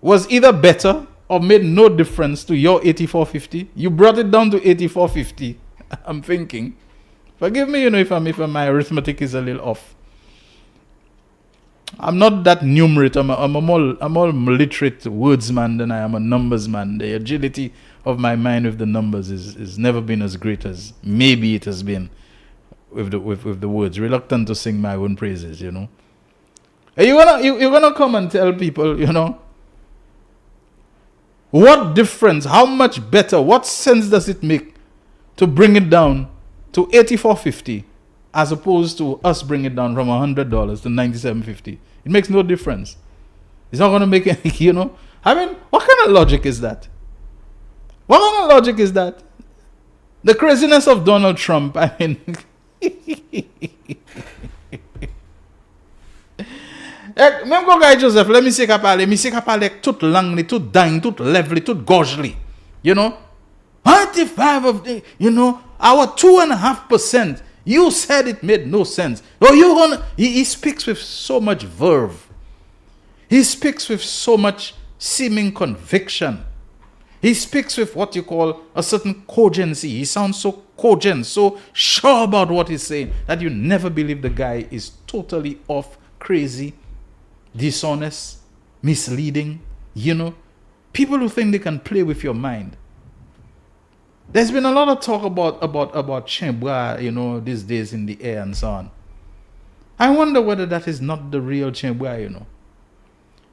was either better or made no difference to your $84.50? You brought it down to $84.50. I'm thinking. Forgive me, if my arithmetic is a little off. I'm not that numerate. I'm a more literate wordsman than I am a numbers man. The agility of my mind with the numbers is never been as great as maybe it has been with the words. Reluctant to sing my own praises, You're gonna come and tell people, what difference, how much better, what sense does it make to bring it down to $84.50 as opposed to us bring it down from $100 to $97.50? It makes no difference. It's not going to make any, I mean, what kind of logic is that? What kind of logic is that? The craziness of Donald Trump, I mean. Même quand Guy Joseph, let me say parler tout langue, tout dingue, tout level, tout gorgely. 95 of the, our 2.5%. You said it made no sense. Oh, he speaks with so much verve. He speaks with so much seeming conviction. He speaks with what you call a certain cogency. He sounds so cogent, so sure about what he's saying that you never believe the guy is totally off, crazy, dishonest, misleading. People who think they can play with your mind. There's been a lot of talk about Chimbois, these days in the air and so on. I wonder whether that is not the real Chimbois,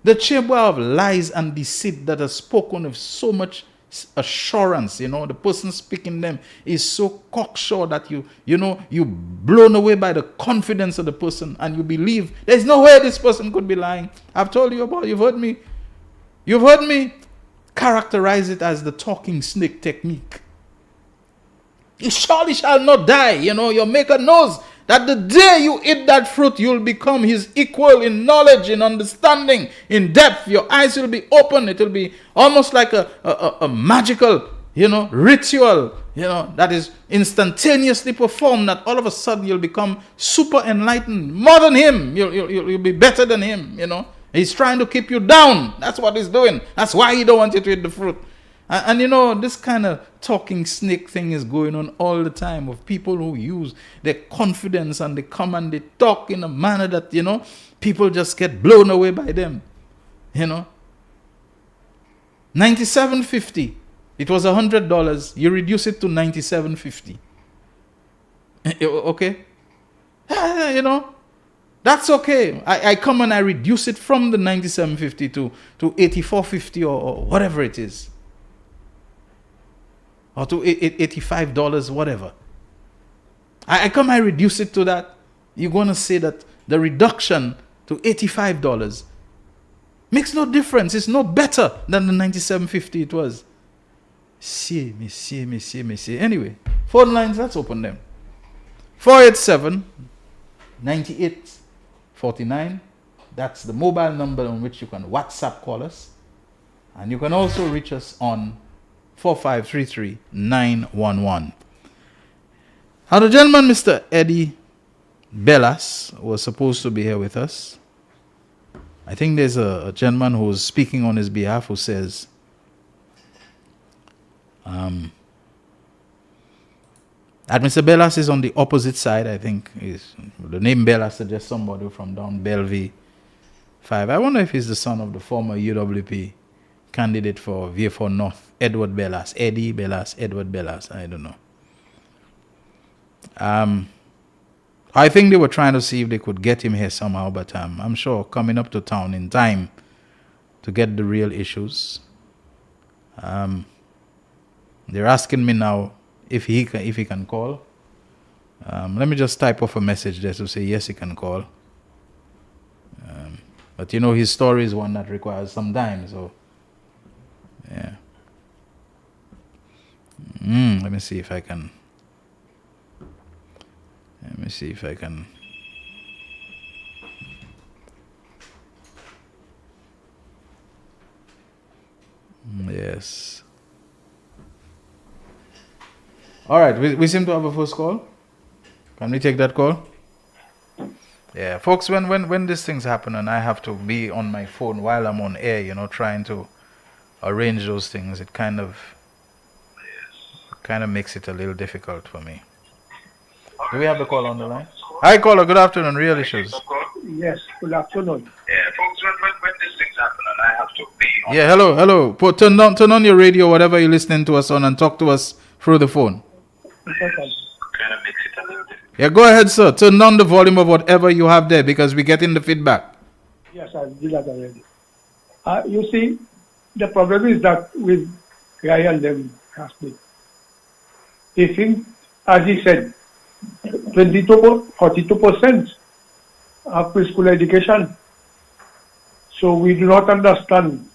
The Chimbois of lies and deceit that are spoken with so much assurance, the person speaking them is so cocksure that you're blown away by the confidence of the person and you believe there's no way this person could be lying. I've told you about, you've heard me characterize it as the talking snake technique. You surely shall not die. Your maker knows That the day you eat that fruit, you'll become his equal in knowledge, in understanding, in depth. Your eyes will be open. It will be almost like a magical, ritual, that is instantaneously performed, that all of a sudden you'll become super enlightened, more than him. You'll be better than him, He's trying to keep you down. That's what he's doing. That's why he don't want you to eat the fruit. And this kind of talking snake thing is going on all the time of people who use their confidence and they come and they talk in a manner that, people just get blown away by them. $97.50. It was $100. You reduce it to $97.50. Okay? That's okay. I come and I reduce it from the $97.50 to $84.50 or whatever it is. Or to $85, whatever. I come, I reduce it to that. You're going to say that the reduction to $85 makes no difference. It's no better than the $97.50 it was. See. Anyway, phone lines, let's open them. 487-9849. That's the mobile number on which you can WhatsApp call us. And you can also reach us on 4533-911. Now the gentleman, Mr. Eddie Bellas, was supposed to be here with us. I think there's a gentleman who's speaking on his behalf who says that Mr. Bellas is on the opposite side. I think the name Bellas suggests somebody from down Bellevue 5. I wonder if he's the son of the former UWP candidate for Vieux North, Edward Bellas. Eddie Bellas, Edward Bellas. I don't know. I think they were trying to see if they could get him here somehow, but I'm sure coming up to town in time to get the real issues. They're asking me now if he can call. Let me just type off a message there to say yes, he can call. But his story is one that requires some time, so yeah. Let me see if I can. Yes. All right, we seem to have a first call. Can we take that call? Yeah, folks, when these things happen and I have to be on my phone while I'm on air, trying to arrange those things, it kind of makes it a little difficult for me. Do we have the call on the line? Hi, caller. Good afternoon. Real Issues. Yes, good afternoon. Yeah, folks, when these things happen and I have to be on... Yeah, hello. Turn on your radio, whatever you're listening to us on, and talk to us through the phone. Kind of makes it a little difficult. Yeah, go ahead, sir. Turn down the volume of whatever you have there because we're getting the feedback. Yes, I did that already. You see, the problem is that with Ryan them Catholic, they think, as he said, 42% of preschool education. So we do not understand.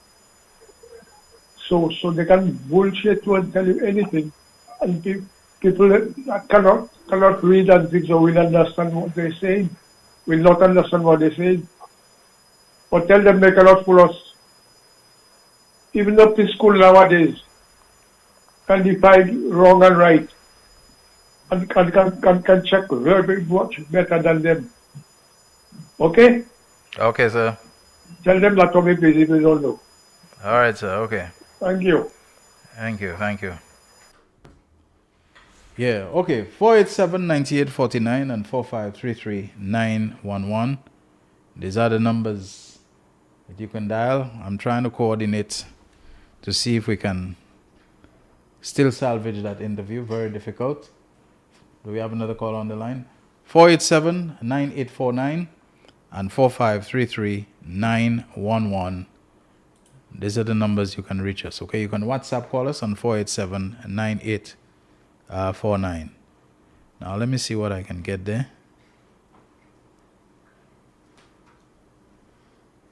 So they can bullshit you and tell you anything, and people that cannot read and think so will understand what they're saying, will not understand what they're saying. But tell them they cannot fool us. Even the preschool nowadays can define wrong and right, and can check very much better than them. Okay? Okay, sir. Tell them that to me, please, if they don't know. All right, sir. Okay. Thank you. Thank you. Yeah, okay. 487-9849 and 4533-911. These are the numbers that you can dial. I'm trying to coordinate to see if we can still salvage that interview. Very difficult. Do we have another call on the line? 487-9849 and 4533-911. These are the numbers you can reach us. Okay, you can WhatsApp call us on 487-9849. Now let me see what I can get there.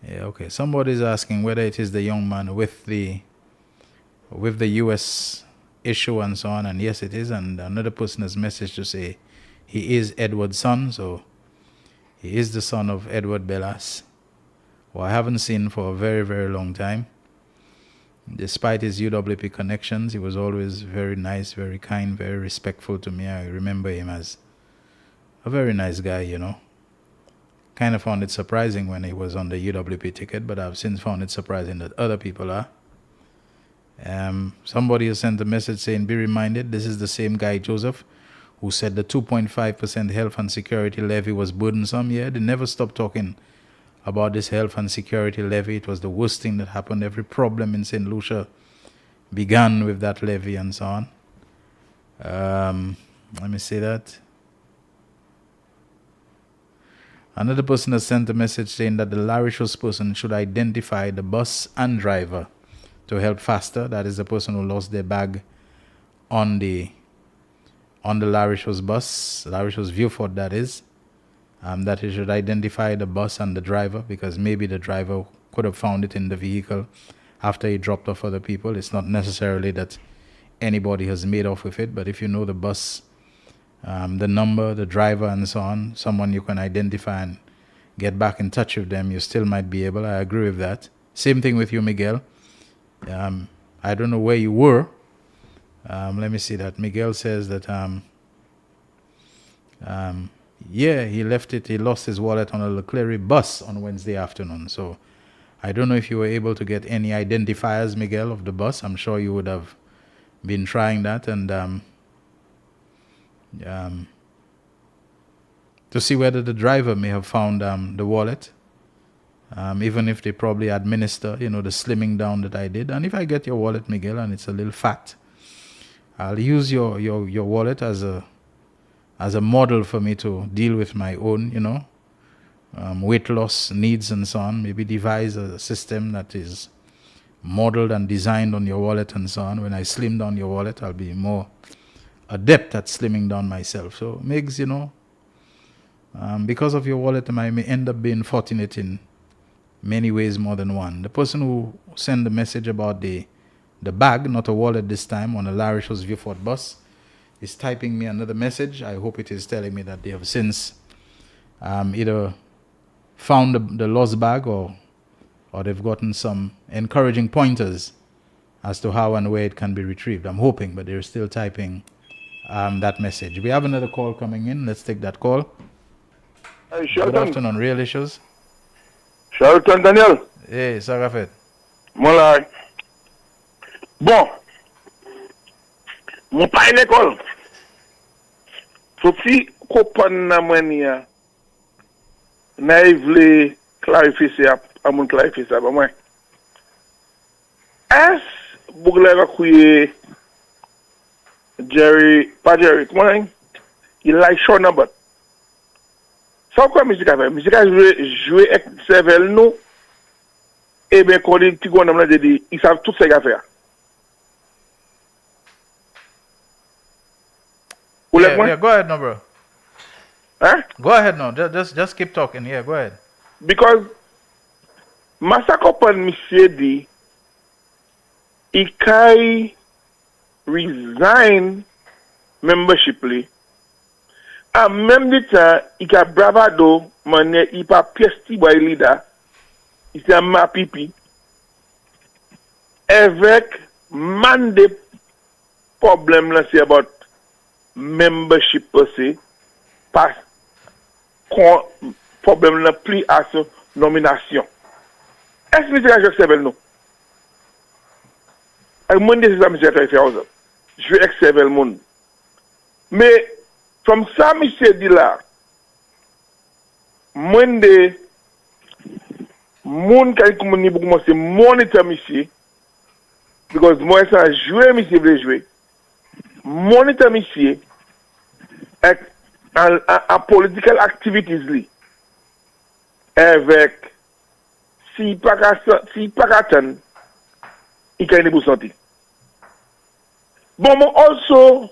Yeah, okay. Somebody's asking whether it is the young man with the US issue and so on, and yes, it is. And another person has messaged to say he is Edward's son, so he is the son of Edward Bellas, who I haven't seen for a very, very long time. Despite his UWP connections, he was always very nice, very kind, very respectful to me. I remember him as a very nice guy, you know. Kind of found it surprising when he was on the UWP ticket, but I've since found it surprising that other people are. Somebody has sent a message saying, be reminded, this is the same guy, Joseph, who said the 2.5% health and security levy was burdensome. Yeah, they never stopped talking about this health and security levy. It was the worst thing that happened. Every problem in St. Lucia began with that levy and so on. Let me say that. Another person has sent a message saying that the Larry Shows person should identify the bus and driver to help faster. That is the person who lost their bag on the Larry Shows bus, Larry Shows Viewfort, that is. That he should identify the bus and the driver, because maybe the driver could have found it in the vehicle after he dropped off other people. It's not necessarily that anybody has made off with it, but if you know the bus, the number, the driver, and so on, someone you can identify and get back in touch with them, you still might be able. I agree with that. Same thing with you, Miguel. I don't know where you were. Let me see that. Miguel says that yeah, he left it. He lost his wallet on a Leclerc bus on Wednesday afternoon. So I don't know if you were able to get any identifiers, Miguel, of the bus. I'm sure you would have been trying that, and to see whether the driver may have found the wallet, even if they probably administer, you know, the slimming down that I did. And if I get your wallet, Miguel, and it's a little fat, I'll use your wallet as a model for me to deal with my own, you know, weight loss needs and so on. Maybe devise a system that is modeled and designed on your wallet and so on. When I slim down your wallet, I'll be more adept at slimming down myself. So, Migs, you know, because of your wallet, I may end up being fortunate in many ways more than one. The person who sent the message about the bag, not a wallet this time, on a Larry Shows Viewfort bus, is typing me another message. I hope it is telling me that they have since either found the lost bag or they've gotten some encouraging pointers as to how and where it can be retrieved. I'm hoping, but they're still typing that message. We have another call coming in. Let's take that call. Hey, Shelton. Good afternoon, Real Issues. Shelton Daniel. Hey, Sarafet. Molay. Bon. Mon pa en école. So si kopon na mwen ya, na vle clarifier à mon clarifier ça ba mwen. Est bougle va kouye Jerry, comment on dit? Elisha Norbert. Ça quoi musique a fait? Musique a joué avec cervelle nous. Et bien quand les petits gars nous dit, ils savent tout ce qu'il a fait. Yeah, go ahead, no, bro. Huh? Go ahead, no. Just keep talking. Yeah, go ahead. Because Masakopan Monsieur dit, he can resign membership li. En même temps, il a bravado, mané, il pas piesti boy leader, il s'est ma pipi, avec man de problème là, c'est about membership passé, pas problème là, plus à sa nomination. Est-ce que c'est acceptable non? Et moi, je sais que c'est faire ça. Je vais accepter le monde. Mais, comme ça, monsieur dit là, moi, de monde qui communique beaucoup, c'est moniteur, monsieur. Because moi, ça jouer, monsieur, veut jouer. Moniteur, monsieur, en political activities, avec, si pas attendre, il can be something. But also,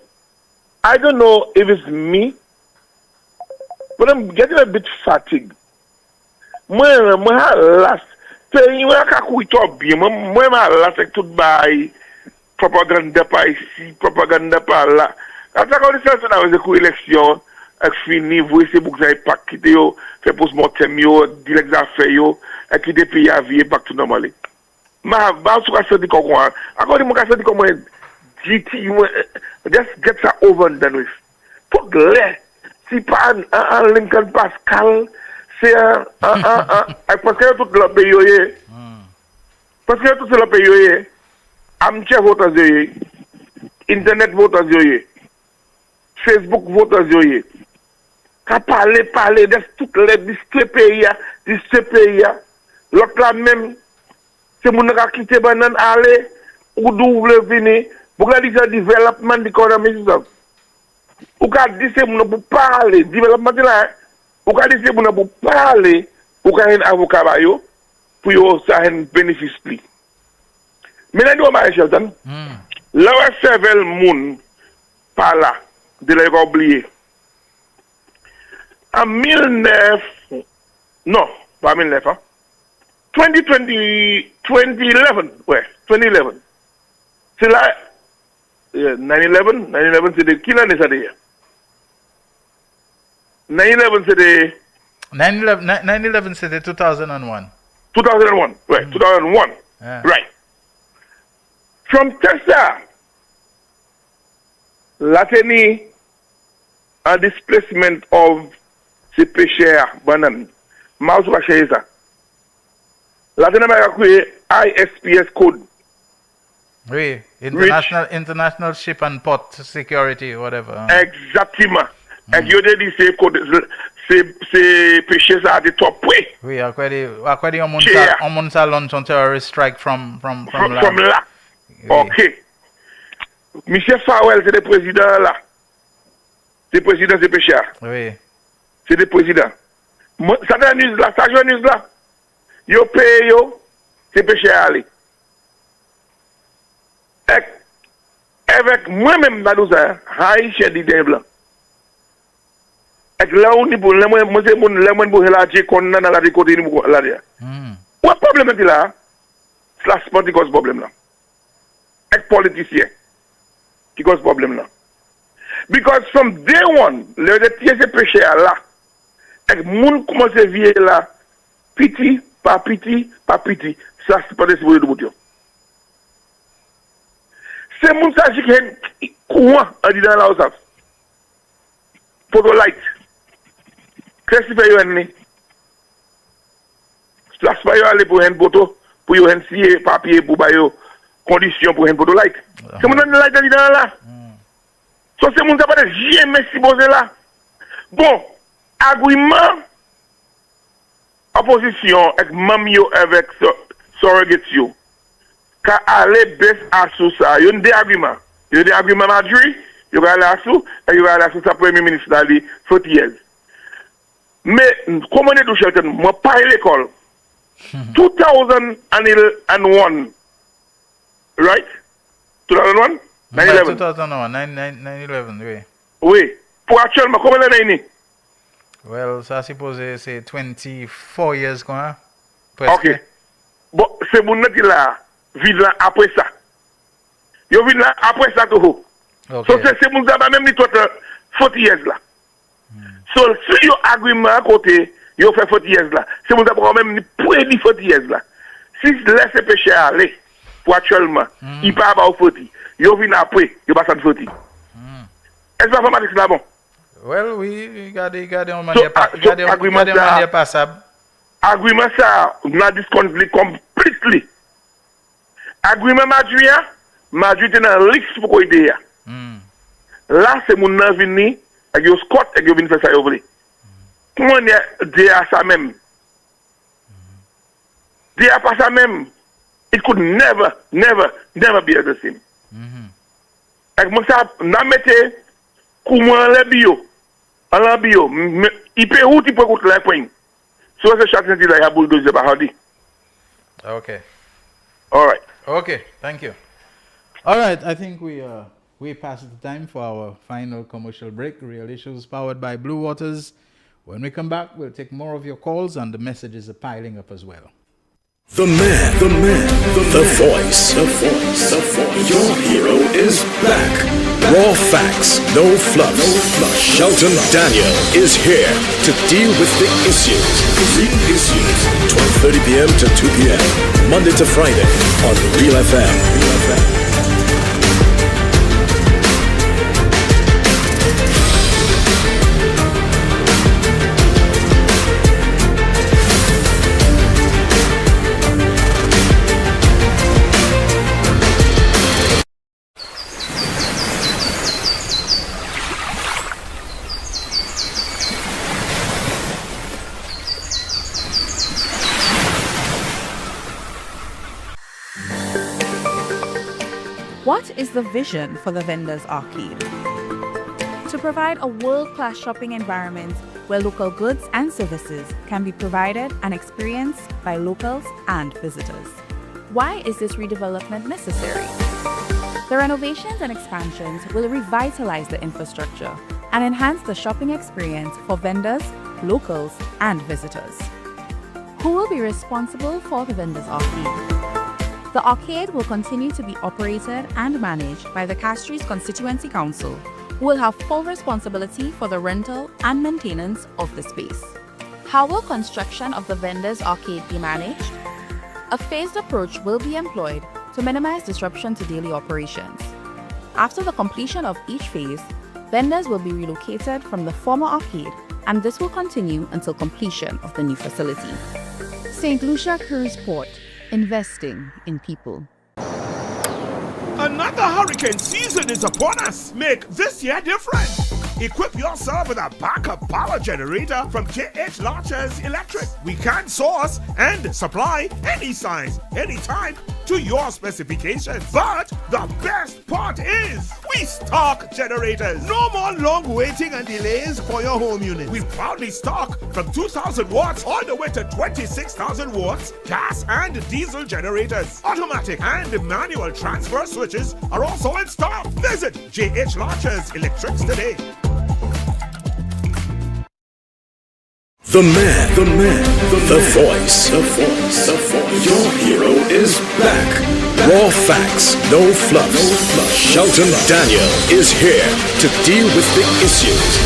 I don't know if it's me, but I'm getting a bit fatigued. Moi, last, moi, last, tout by propaganda par ici, propaganda par là. Quand on a eu une élection, ek fini, vwe se bouk zay pak kite yo, fe post-mortem yo, direct zafè yo, ek kite pi aviye pak tout normali. Ma, sou ka senti kon kon, akon di mwen ka senti kon mwen, GT, just get that over and done with. Fok le, si pa an Lincoln Pascal, se ak paske yo tout lope yo ye, paske yo tout lope yo ye, amche voters yo ye, internet voters yo ye, Facebook voters yo ye, ka pale, des tout le, dis pe ya, lot la même, se moun ka kite banan ale, ou dou vle vini, pou ka di sa development economy stuff. Ou ka di se moun pou parle, development la, ou ka di se moun pou parle, ou ka hen avocat ba yo, pou yo sa hen benefis pli. Menan di ou ma Shelton, la wè sevel moun pa la, de la yon oubliye. En 2011, c'est là, 9/11 c'est de qui l'année ça d'ailleurs? 9/11 c'est de... 9/11 c'était 2001. 2001, ouais, 2001, right. From Tesla, la teni a displacement of se pécheurs banan. Mouse va chercher ça. La teni a créé ISPS code. Oui, International Ship and Port Security, whatever. Exactement. Et yo de dit c'est péché ça à de top way. Oui, à quoi dit on monte ça launch on terrorist strike from là. OK. Michel Farwell c'est le président là. C'est président c'est pécheur. Oui. C'est le président. Ça dans news là, ça joue news là. Yo paye yo, c'est pécheur aller. Avec moi-même dans nous haïtien di den blanc. Avec là où ni pour les moi c'est mon les moi pour la j'ai qu'on dans la côté ni là derrière. What problème est là? C'est la sport qui cause problème là. Avec politicien qui cause problème là. Because from day one, le tiers c'est péché là. Avec moun commence à vivre là. Piti, pas piti, ça c'est pas des de bout. C'est moun sa qui est courant en disant là aussi. Photo light. Qu'est-ce que fait yo en ni? La pas yo aller pour un photo, pour yo en signer papier pour ba yo condition pour un photo light. C'est moun en light en disant là. So c'est moun sa pas jamais si posé là. Bon, agreement opposition avec mamio avec surrogate yo. Ka ale bes asou sa, yon de argument. Yon de argument Madrid, yon va aller asou, et yon va aller asou sa premier ministre dans les 40 years. Mais, comment on est tout Shelton, moi pas à l'école. 2001, right? 2001? 9/11? 2001, 9/11, oui. Oui. Pour actuellement, comment on est né? Well, ça supposé c'est 24 years quoi. Ok. Bon, c'est mon qui là. Vide là après ça. Yo vide là après ça tout. Okay. So c'est mon d'abord même ni toi 40 years là. So si yo agreement à côté, yo fait 40 years là. C'est mon d'abord même ni prédit 40 years là. Si laisse péché aller pour actuellement, il pas avoir 40. Yo vient après, yo pas ça 40. Est-ce que ça là bon? Well, oui, regardez on manière passable. Agreement ça, n'a disconflit completely. Agreement Madrid est dans liste pour quoi idée. Là c'est mon nan vini, avec yo Scott et yo vinn faire ça yo vle. Comment on est à ça même? Dia pas ça même. It could never be the same. Avec moi ça n'a mette comment les bio. En la bio, il peut où tu peux coûter la point. So c'est chaque senti là il y a bulldozer par hadi. Okay. All right. Okay, thank you. All right, I think we passed the time for our final commercial break. Real Issues powered by Blue Waters. When we come back, we'll take more of your calls and the messages are piling up as well. The man, the voice. Your hero is back. Raw facts, no fluff. Shelton Daniel is here to deal with the issues. 12:30 p.m. to 2 p.m. Monday to Friday on Real FM. What is the vision for the Vendors Arcade? To provide a world-class shopping environment where local goods and services can be provided and experienced by locals and visitors. Why is this redevelopment necessary? The renovations and expansions will revitalize the infrastructure and enhance the shopping experience for vendors, locals, and visitors. Who will be responsible for the Vendors Arcade? The arcade will continue to be operated and managed by the Castries Constituency Council, who will have full responsibility for the rental and maintenance of the space. How will construction of the Vendors Arcade be managed? A phased approach will be employed to minimize disruption to daily operations. After the completion of each phase, vendors will be relocated from the former arcade, and this will continue until completion of the new facility. St. Lucia Cruise Port, investing in people. Another hurricane season is upon us. Make this year different. Equip yourself with a backup power generator from JH Launchers Electric. We can source and supply any size, any type to your specifications. But the best part is we stock generators. No more long waiting and delays for your home unit. We proudly stock from 2,000 watts all the way to 26,000 watts gas and diesel generators. Automatic and manual transfer switches are also in stock. Visit JH Launchers Electrics today. The man, the voice. Your hero is back. Raw facts, no fluff. Shelton Daniel is here to deal with the issues.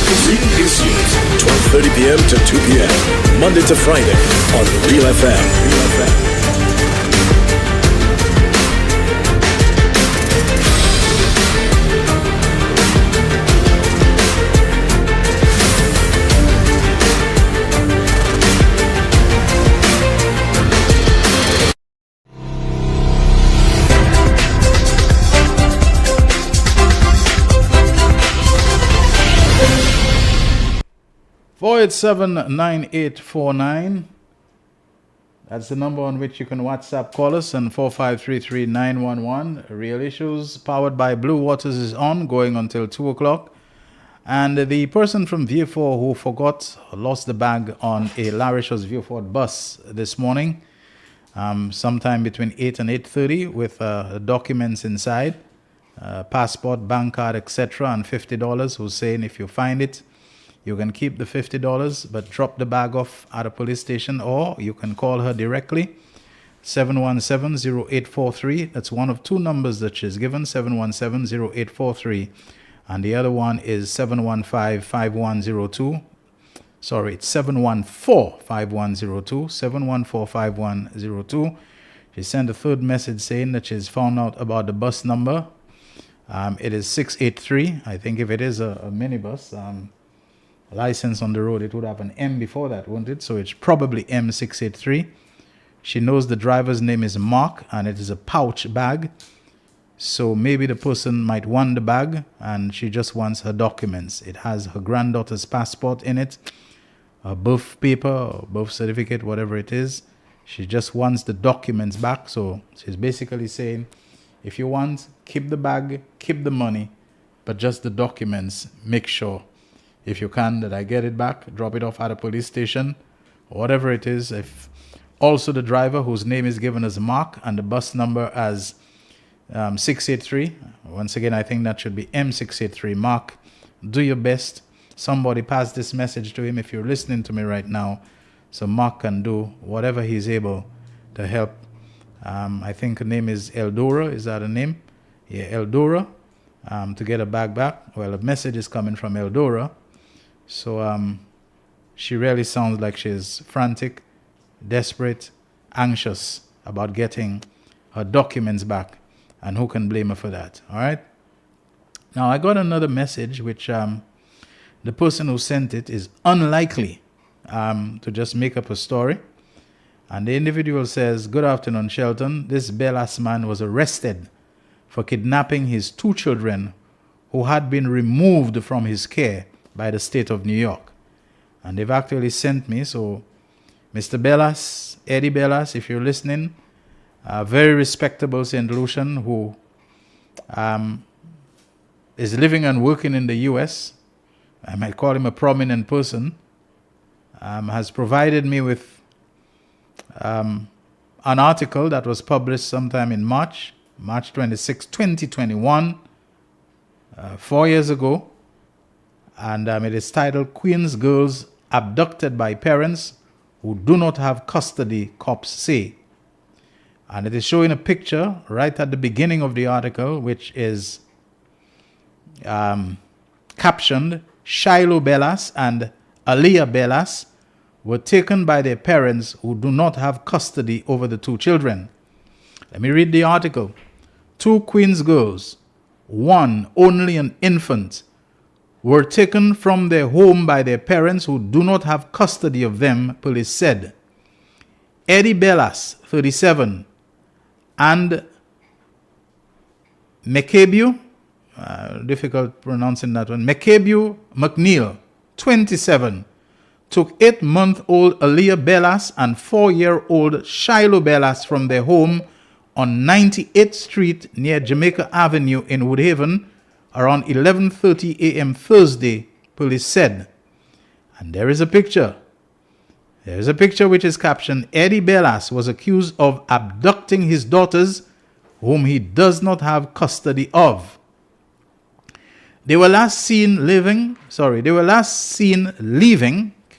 12:30 p.m. to 2 p.m. Monday to Friday on Real FM. Void 79849. That's the number on which you can WhatsApp call us, and 4533911. Real Issues powered by Blue Waters is on, going until 2 o'clock. And the person from Vieux-Fort who forgot or lost the bag on a Larish's Vieux-Fort bus this morning, sometime between 8 and 8:30, with documents inside, passport, bank card, etc., and $50, who's saying if you find it, you can keep the $50, but drop the bag off at a police station, or you can call her directly, 717-0843. That's one of two numbers that she's given, 717-0843. And the other one is 715-5102. Sorry, it's 714-5102, 714-5102. She sent a third message saying that she's found out about the bus number. It is 683. I think if it is a minibus, license on the road, it would have an M before that, wouldn't it? So it's probably M683. She knows the driver's name is Mark, and it is a pouch bag. So maybe the person might want the bag, and she just wants her documents. It has her granddaughter's passport in it, a birth paper or birth certificate, whatever it is. She just wants the documents back. So she's basically saying, if you want, keep the bag, keep the money, but just the documents, make sure, if you can, that I get it back, drop it off at a police station, whatever it is. If also the driver, whose name is given as Mark and the bus number as 683. Once again, I think that should be M683. Mark, do your best. Somebody pass this message to him if you're listening to me right now, so Mark can do whatever he's able to help. I think her name is Eldora. Is that her name? Yeah, Eldora. To get her bag back. Well, a message is coming from Eldora. So she really sounds like she's frantic, desperate, anxious about getting her documents back. And who can blame her for that? All right. Now, I got another message which the person who sent it is unlikely to just make up a story. And the individual says, "Good afternoon, Shelton. This Bellas man was arrested for kidnapping his 2 children who had been removed from his care by the state of New York." And they've actually sent me. So, Mr. Bellas, Eddie Bellas, if you're listening, a very respectable St. Lucian who is living and working in the U.S., I might call him a prominent person, has provided me with an article that was published sometime in March 26, 2021, 4 years ago. And it is titled, "Queens Girls Abducted by Parents Who Do Not Have Custody, Cops Say." And it is showing a picture right at the beginning of the article, which is captioned, "Shiloh Bellas and Aliyah Bellas were taken by their parents who do not have custody over the 2 children." Let me read the article. 2 Queens girls, 1 only an infant, were taken from their home by their parents who do not have custody of them, police said. Eddie Bellas, 37, and McCabe, difficult pronouncing that one, McCabe McNeil, 27, took 8-month-old Aliyah Bellas and 4-year-old Shiloh Bellas from their home on 98th Street near Jamaica Avenue in Woodhaven around 11:30 a.m. Thursday, police said. And there is a picture. There is a picture which is captioned, "Eddie Bellas was accused of abducting his daughters, whom he does not have custody of." They were last seen leaving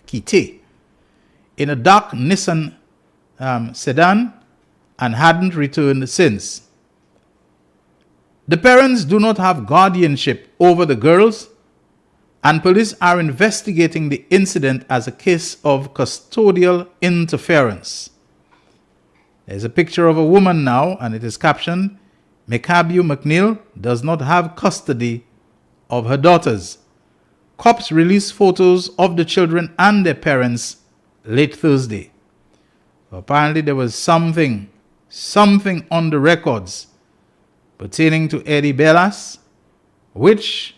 Kite in a dark Nissan sedan and hadn't returned since. The parents do not have guardianship over the girls, and police are investigating the incident as a case of custodial interference. There's a picture of a woman now, and it is captioned, "McCabe McNeil does not have custody of her daughters." Cops released photos of the children and their parents late Thursday. Apparently there was something on the records pertaining to Eddie Bellas, which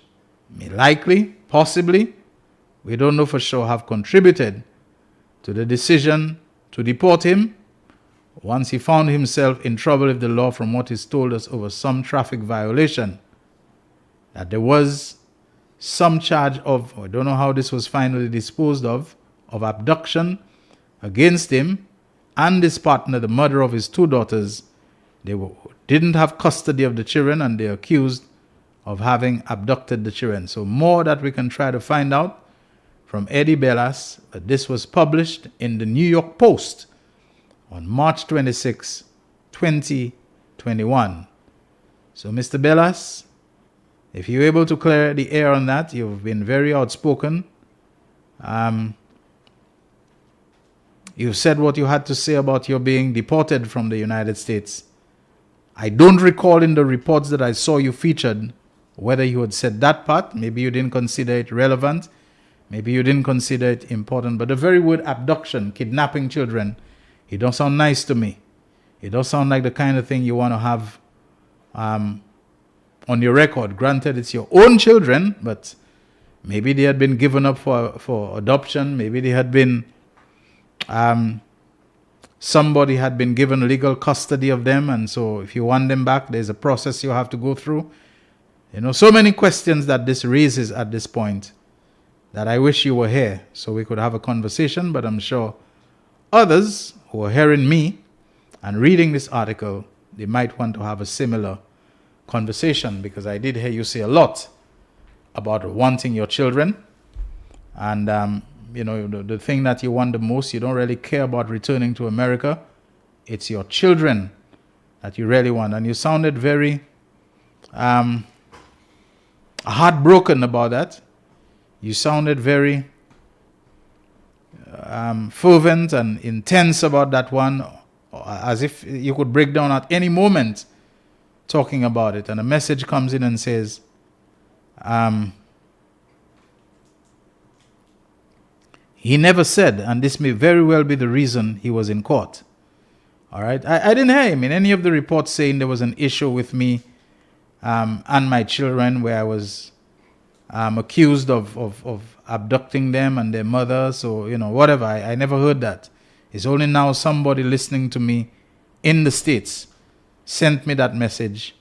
may likely, possibly, we don't know for sure, have contributed to the decision to deport him once he found himself in trouble with the law, from what is told us, over some traffic violation. That there was some charge of, I don't know how this was finally disposed of abduction against him and his partner, the mother of his 2 daughters. They didn't have custody of the children, and they're accused of having abducted the children. So more that we can try to find out from Eddie Bellas. This was published in the New York Post on March 26, 2021. So Mr. Bellas, if you're able to clear the air on that, you've been very outspoken. You've said what you had to say about your being deported from the United States. I don't recall in the reports that I saw you featured whether you had said that part. Maybe you didn't consider it relevant. Maybe you didn't consider it important. But the very word abduction, kidnapping children, it don't sound nice to me. It don't sound like the kind of thing you want to have on your record. Granted, it's your own children, but maybe they had been given up for adoption. Maybe they had been, somebody had been given legal custody of them. And so if you want them back, there's a process you have to go through. You know, so many questions that this raises at this point that I wish you were here so we could have a conversation. But I'm sure others who are hearing me and reading this article, they might want to have a similar conversation, because I did hear you say a lot about wanting your children. And, you know, the thing that you want the most, you don't really care about returning to America. it's your children that you really want. And you sounded very heartbroken about that. You sounded very fervent and intense about that one, as if you could break down at any moment talking about it. And a message comes in and says, he never said, and this may very well be the reason he was in court. All right. I didn't hear him in any of the reports saying there was an issue with me and my children where I was accused of abducting them and their mothers or, whatever. I never heard that. It's only now somebody listening to me in the States sent me that message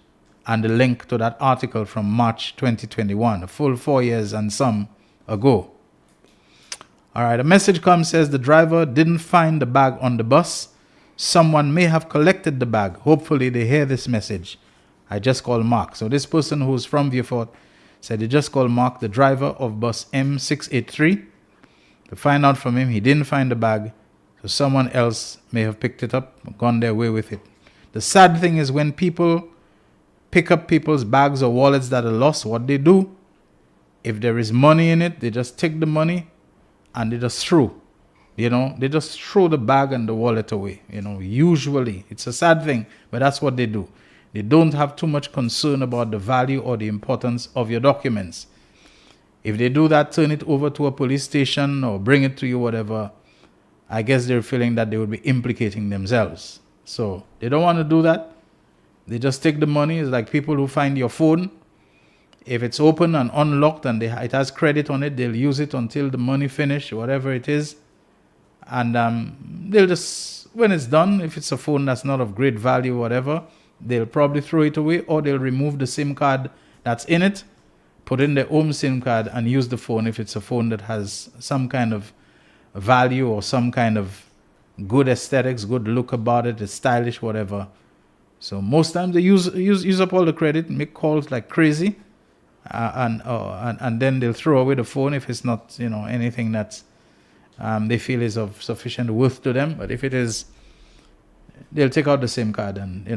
and the link to that article from March 2021, a full 4 years and some ago. All right, a message comes, says the driver didn't find the bag on the bus. Someone may have collected the bag. Hopefully they hear this message. I just called Mark. So this person who's from Vieux said he just called Mark, the driver of bus M683, to find out from him he didn't find the bag. So someone else may have picked it up, gone their way with it. The sad thing is when people pick up people's bags or wallets that are lost, what they do, if there is money in it, they just take the money and they just throw. They just throw the bag and the wallet away. Usually it's a sad thing, but that's what they do. They don't have too much concern about the value or the importance of your documents. If they do that, turn it over to a police station or bring it to you, whatever, I guess they're feeling that they would be implicating themselves. So they don't want to do that. They just take the money. It's like people who find your phone. If it's open and unlocked and it has credit on it, they'll use it until the money finish, whatever it is. And they'll just, when it's done, if it's a phone that's not of great value, whatever, they'll probably throw it away or they'll remove the SIM card that's in it, put in their own SIM card and use the phone if it's a phone that has some kind of value or some kind of good aesthetics, good look about it, it's stylish, whatever. So most times they use up all the credit, make calls like crazy, and then they'll throw away the phone if it's not, anything that's they feel is of sufficient worth to them. But if it is, they'll take out the SIM card and,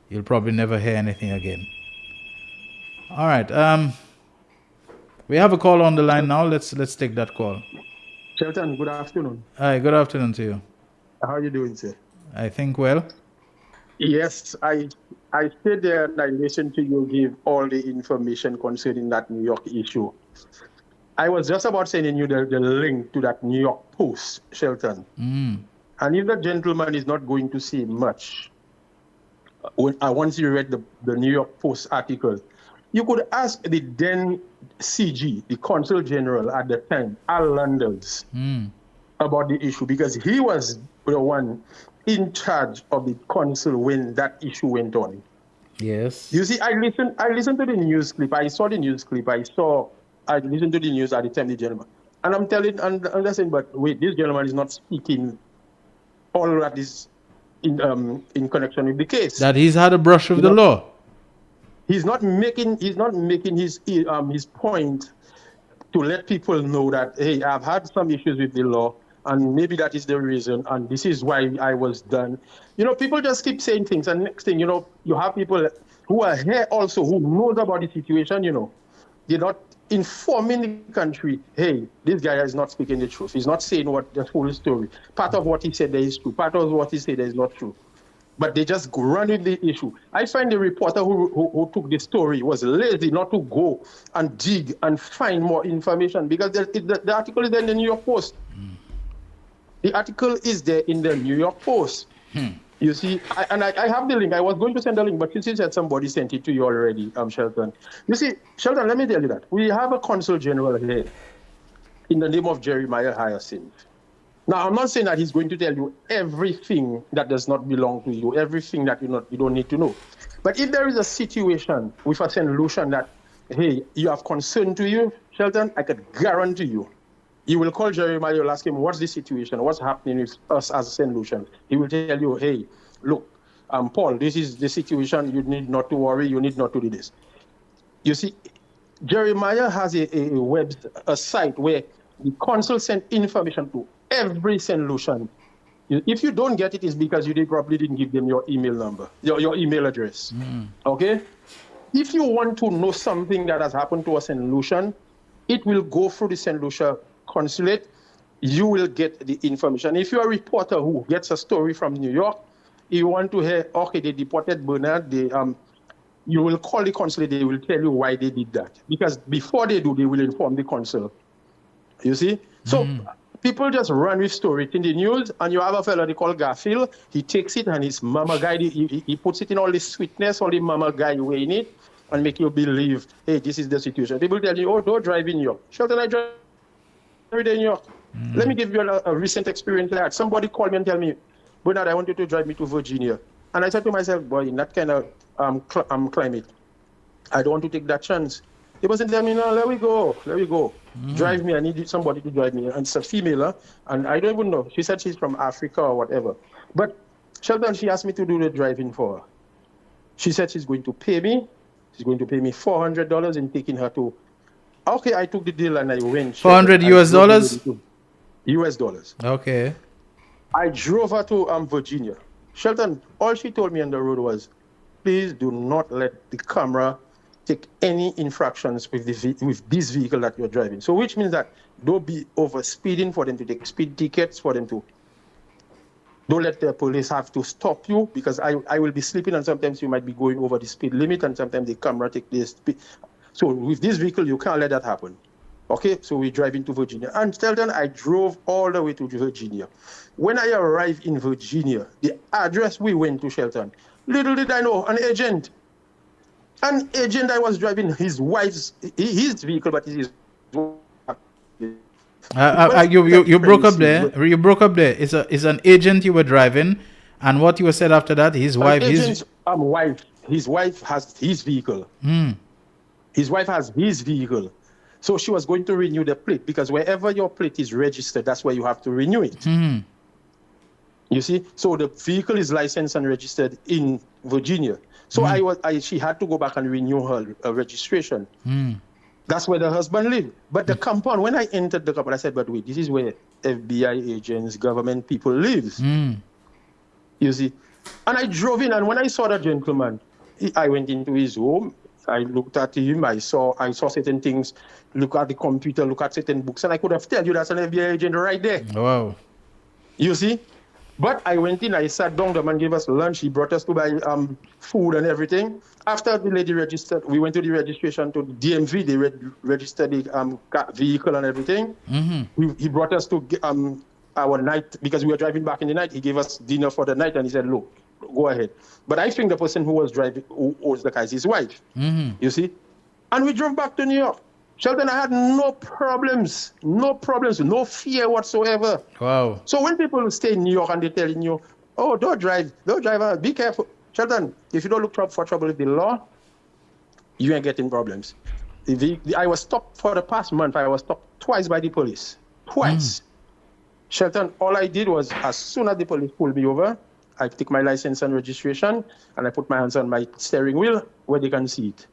you'll probably never hear anything again. All right. We have a call on the line now. Let's take that call. Shelton, good afternoon. Hi, good afternoon to you. How are you doing, sir? I think well. Yes, I stayed there and I listened to you give all the information concerning that New York issue. I was just about sending you the link to that New York Post, Shelton. And if the gentleman is not going to say much, once you read the New York Post article, you could ask the then CG, the Consul General at the time, Al Landers, about the issue, because he was the one in charge of the consul when that issue went on. Yes. You see, I listened to the news clip. I saw the news clip. I listened to the news at the time, the gentleman. And I'm saying, but wait, this gentleman is not speaking all that is in connection with the case. That he's had a brush with the law. He's not making his point to let people know that, hey, I've had some issues with the law, and maybe that is the reason, and this is why I was done. People just keep saying things, and next thing, you have people who are here also who knows about the situation, they're not informing the country, hey, this guy is not speaking the truth. He's not saying what the whole story. Part of what he said there is true. Part of what he said there is not true. But they just run with the issue. I find the reporter who took the story was lazy not to go and dig and find more information, because the article is there in the New York Post. The article is there in the New York Post. You see, I have the link. I was going to send the link, but you said somebody sent it to you already, Shelton. You see, Shelton, let me tell you that. We have a consul general here in the name of Jeremiah Hyacinth. Now, I'm not saying that he's going to tell you everything that does not belong to you, everything that you don't need to know. But if there is a situation with a St. Lucian that, hey, you have concern to you, Shelton, I could guarantee you will call Jeremiah, you'll ask him, what's the situation? What's happening with us as St. Lucian? He will tell you, hey, look, Paul, this is the situation. You need not to worry. You need not to do this. You see, Jeremiah has a site where the consul sent information to every St. Lucian. If you don't get it, it's because you probably didn't give them your email number, your email address. Okay? If you want to know something that has happened to us in Lucian, it will go through the St. Lucia consulate. You will get the information. If you're a reporter who gets a story from New York, you want to hear, okay, they deported Bernard, you will call the consulate, they will tell you why they did that. Because before they do, they will inform the consul. You see? So people just run with stories in the news, and you have a fellow they call Garfield. He takes it and his mama guy, he puts it in all the sweetness, all the mama guy way in it, and make you believe, hey, this is the situation. People tell you, oh, don't drive in New York. Shelton, I drive every day in New York. Let me give you a recent experience like that. Somebody called me and tell me, Bernard, I want you to drive me to Virginia. And I said to myself, boy, in that kind of climate, I don't want to take that chance. The person tell me, no, let me go. Drive me, I need somebody to drive me. And it's a female, and I don't even know. She said she's from Africa or whatever. But Shelton, she asked me to do the driving for her. She said she's going to pay me. She's going to pay me $400 in taking her to. Okay, I took the deal and I went. $400 US? US dollars. Okay. I drove her to Virginia. Shelton, all she told me on the road was, please do not let the camera take any infractions with this vehicle that you're driving. So which means that don't be over speeding for them to take speed tickets, for them to don't let the police have to stop you, because I will be sleeping and sometimes you might be going over the speed limit and sometimes the camera take the speed. So with this vehicle, you can't let that happen. Okay, so we drive into Virginia. And Shelton, I drove all the way to Virginia. When I arrived in Virginia, the address we went to, Shelton, little did I know, an agent I was driving his wife's, his vehicle, but his you broke up there. You broke up there. It's an agent you were driving, and what you said after that, his wife. His wife has his vehicle. His wife has his vehicle. So she was going to renew the plate, because wherever your plate is registered, that's where you have to renew it. You see? So the vehicle is licensed and registered in Virginia. So she had to go back and renew her registration. That's where the husband lived. But the compound, when I entered the compound, I said, but wait, this is where FBI agents, government people live. You see? And I drove in, and when I saw the gentleman, I went into his home. I looked at him, I saw certain things, look at the computer, look at certain books, and I could have told you that's an FBI agent right there. Wow. You see? But I went in, I sat down, the man gave us lunch, he brought us to buy food and everything. After the lady registered, we went to the registration to the DMV, they registered the vehicle and everything. He brought us to our night, because we were driving back in the night, he gave us dinner for the night, and he said, look, go ahead. But I think the person who was driving, who owns the car, is his wife. You see? And we drove back to New York. Shelton, I had no problems, no fear whatsoever. Wow. So when people stay in New York and they're telling you, oh, don't drive, be careful. Shelton, if you don't look for trouble with the law, you ain't getting problems. I was stopped for the past month. I was stopped twice by the police. Twice. Shelton, all I did was, as soon as the police pulled me over, I take my license and registration, and I put my hands on my steering wheel where they can see it.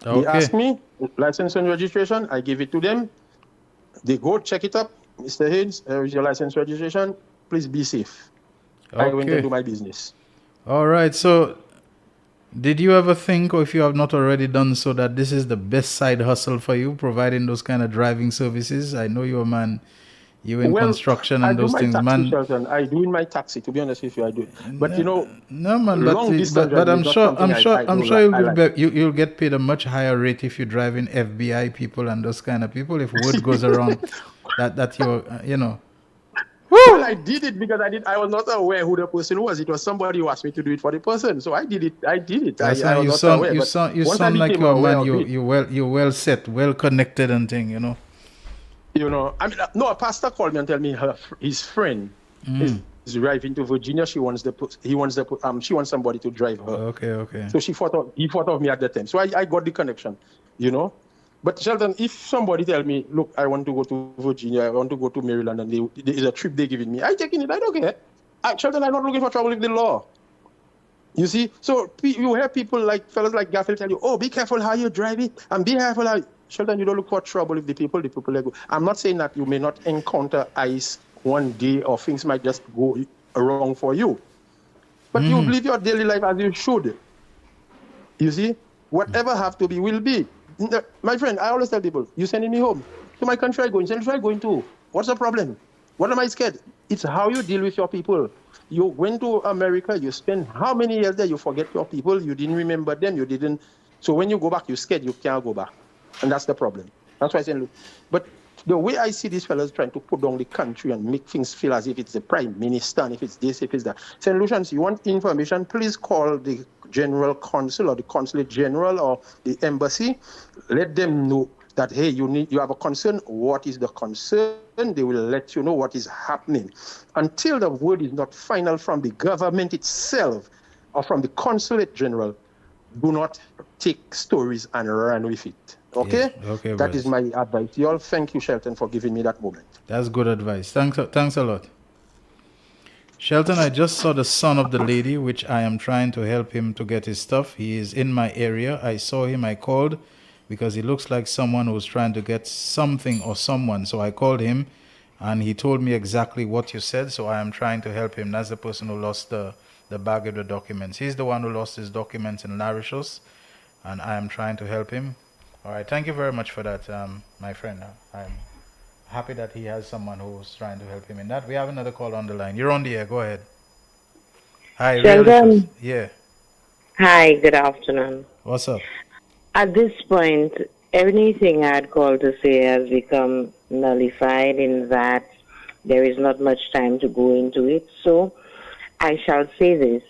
Okay. They ask me, license and registration, I give it to them. They go check it up. Mr. Haynes, here is your license registration. Please be safe. I went to do my business. All right. So did you ever think, or if you have not already done so, that this is the best side hustle for you, providing those kind of driving services? I know you're a man. You in construction and those things, man. Shelton. I do in my taxi. To be honest with you, I do. But you know, no man. But I'm sure you'll get paid a much higher rate if you're driving FBI people and those kind of people. If word goes around that you're, you know. Well, I did it because I was not aware who the person was. It was somebody who asked me to do it for the person. So I did it. You sound like you're a man. You're well set, well connected and thing. You know. You know, I mean, no, a pastor called me and tell me his friend is driving to Virginia. She wants somebody to drive her. Okay. So he thought of me at that time. So I got the connection, you know. But Shelton, if somebody tell me, look, I want to go to Virginia, I want to go to Maryland, and there is a trip they're giving me, I taking it. I don't care. Shelton, I'm not looking for trouble with the law. You see, so you hear people like fellas like Garfield tell you, oh, be careful how you drive it, and be careful how. Shelton, you don't look for trouble with the people are good. I'm not saying that you may not encounter ICE one day or things might just go wrong for you. But you live your daily life as you should. You see, whatever have to be will be. My friend, I always tell people, you sending me home. To my country I going. Central I going to. What's the problem? What am I scared? It's how you deal with your people. You went to America, you spend how many years there, you forget your people, you didn't remember them, you didn't. So when you go back, you're scared, you can't go back. And that's the problem. That's why I say, look, but the way I see these fellas trying to put down the country and make things feel as if it's the prime minister and if it's this, if it's that. St. Lucians, you want information, please call the general consul or the consulate general or the embassy. Let them know that, hey, you have a concern. What is the concern? They will let you know what is happening. Until the word is not final from the government itself or from the consulate general, do not take stories and run with it. Okay? Yeah. Okay, that is my advice. You all, thank you, Shelton, for giving me that moment. That's good advice. Thanks a lot. Shelton, I just saw the son of the lady, which I am trying to help him to get his stuff. He is in my area. I saw him. I called because he looks like someone who's trying to get something or someone. So I called him, and he told me exactly what you said. So I am trying to help him. That's the person who lost the bag of the documents. He's the one who lost his documents in Larissos, and I am trying to help him. All right. Thank you very much for that, my friend. I'm happy that he has someone who's trying to help him in that. We have another call on the line. You're on the air. Go ahead. Hi, Shelton. Yeah. Hi, good afternoon. What's up? At this point, anything I had called to say has become nullified in that there is not much time to go into it. So I shall say this.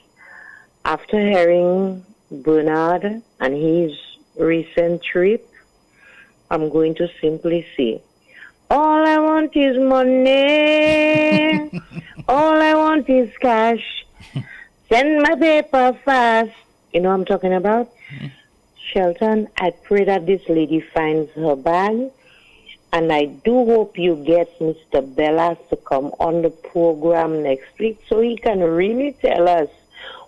After hearing Bernard and his recent trip, I'm going to simply say, all I want is money. All I want is cash. Send my paper fast. You know what I'm talking about? Shelton, I pray that this lady finds her bag. And I do hope you get Mr. Bellas to come on the program next week so he can really tell us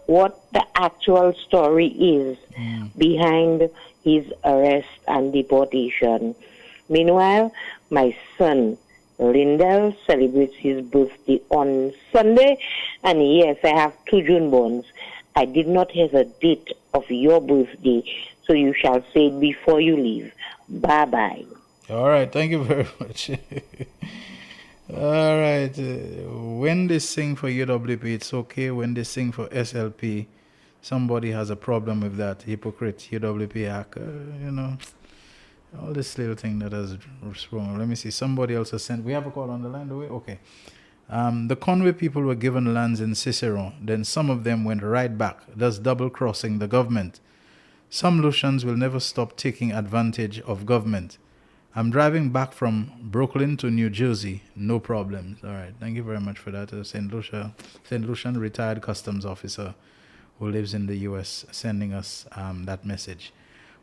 what the actual story is behind his arrest and deportation. Meanwhile, my son, Lindell, celebrates his birthday on Sunday. And yes, I have 2 June borns. I did not have a date of your birthday, so you shall say it before you leave. Bye-bye. All right. Thank you very much. All right. When they sing for UWP, it's okay. When they sing for SLP, somebody has a problem with that. Hypocrite, UWP hacker, all this little thing that is wrong. Let me see. Somebody else has sent. We have a call on the line, do we? Okay. The Conway people were given lands in Cicero. Then some of them went right back, thus double-crossing the government. Some Lucians will never stop taking advantage of government. I'm driving back from Brooklyn to New Jersey. No problems. All right. Thank you very much for that. St. Lucian retired customs officer who lives in the U.S. sending us that message.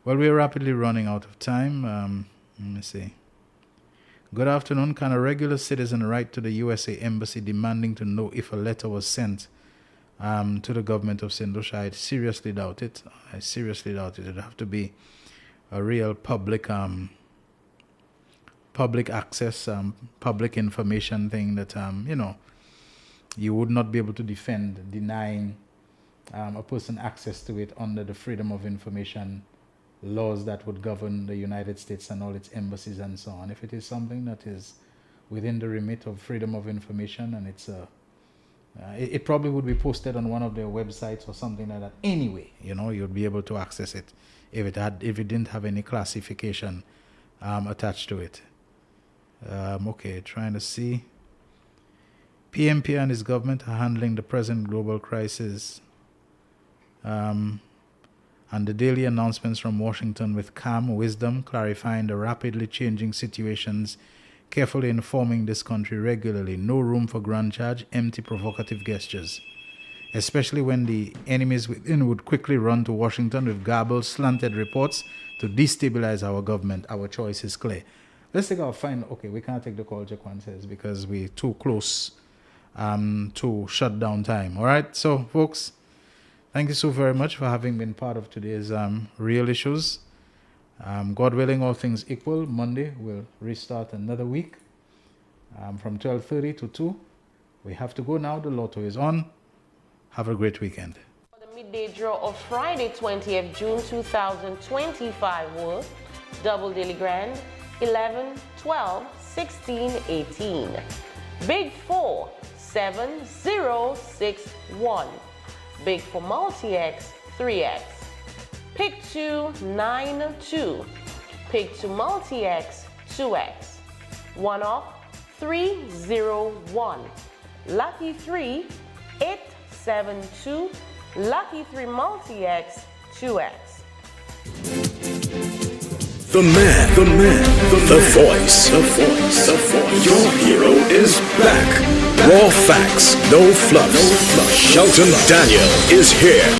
Well, we're rapidly running out of time. Let me see. Good afternoon. Can a regular citizen write to the USA Embassy demanding to know if a letter was sent to the government of St. Lucia? I seriously doubt it. It'd have to be a real public access, public information thing that, you would not be able to defend denying a person access to it under the Freedom of Information laws that would govern the United States and all its embassies and so on. If it is something that is within the remit of freedom of information and it's it probably would be posted on one of their websites or something like that anyway, you'd be able to access it if it didn't have any classification attached to it. Okay, trying to see. PMP and his government are handling the present global crisis and the daily announcements from Washington with calm wisdom, clarifying the rapidly changing situations, carefully informing this country regularly. No room for grand charge, empty provocative gestures, especially when the enemies within would quickly run to Washington with garbled, slanted reports to destabilize our government. Our choice is clear. Let's take our final. Okay, we can't take the call, Jaquan says, because we're too close to shutdown time. All right, so folks, thank you so very much for having been part of today's Real Issues. God willing, all things equal, Monday we'll restart another week. from 12:30 to 2. We have to go now. The lotto is on. Have a great weekend. The midday draw of Friday, 20th June 2025 was Double Daily Grand 11, 12, 16, 18. Big 4, 7, 0, 6, 1. Big for Multi-X 3X. Pick 2, 9, 2. Pick 2 Multi-X 2X. 1 off 3, 0, 1. Lucky 3, 8, 7, 2. Lucky 3 Multi-X 2X. The man, the voice. Your hero is back. Raw facts, no fluff. Shelton Daniel is here.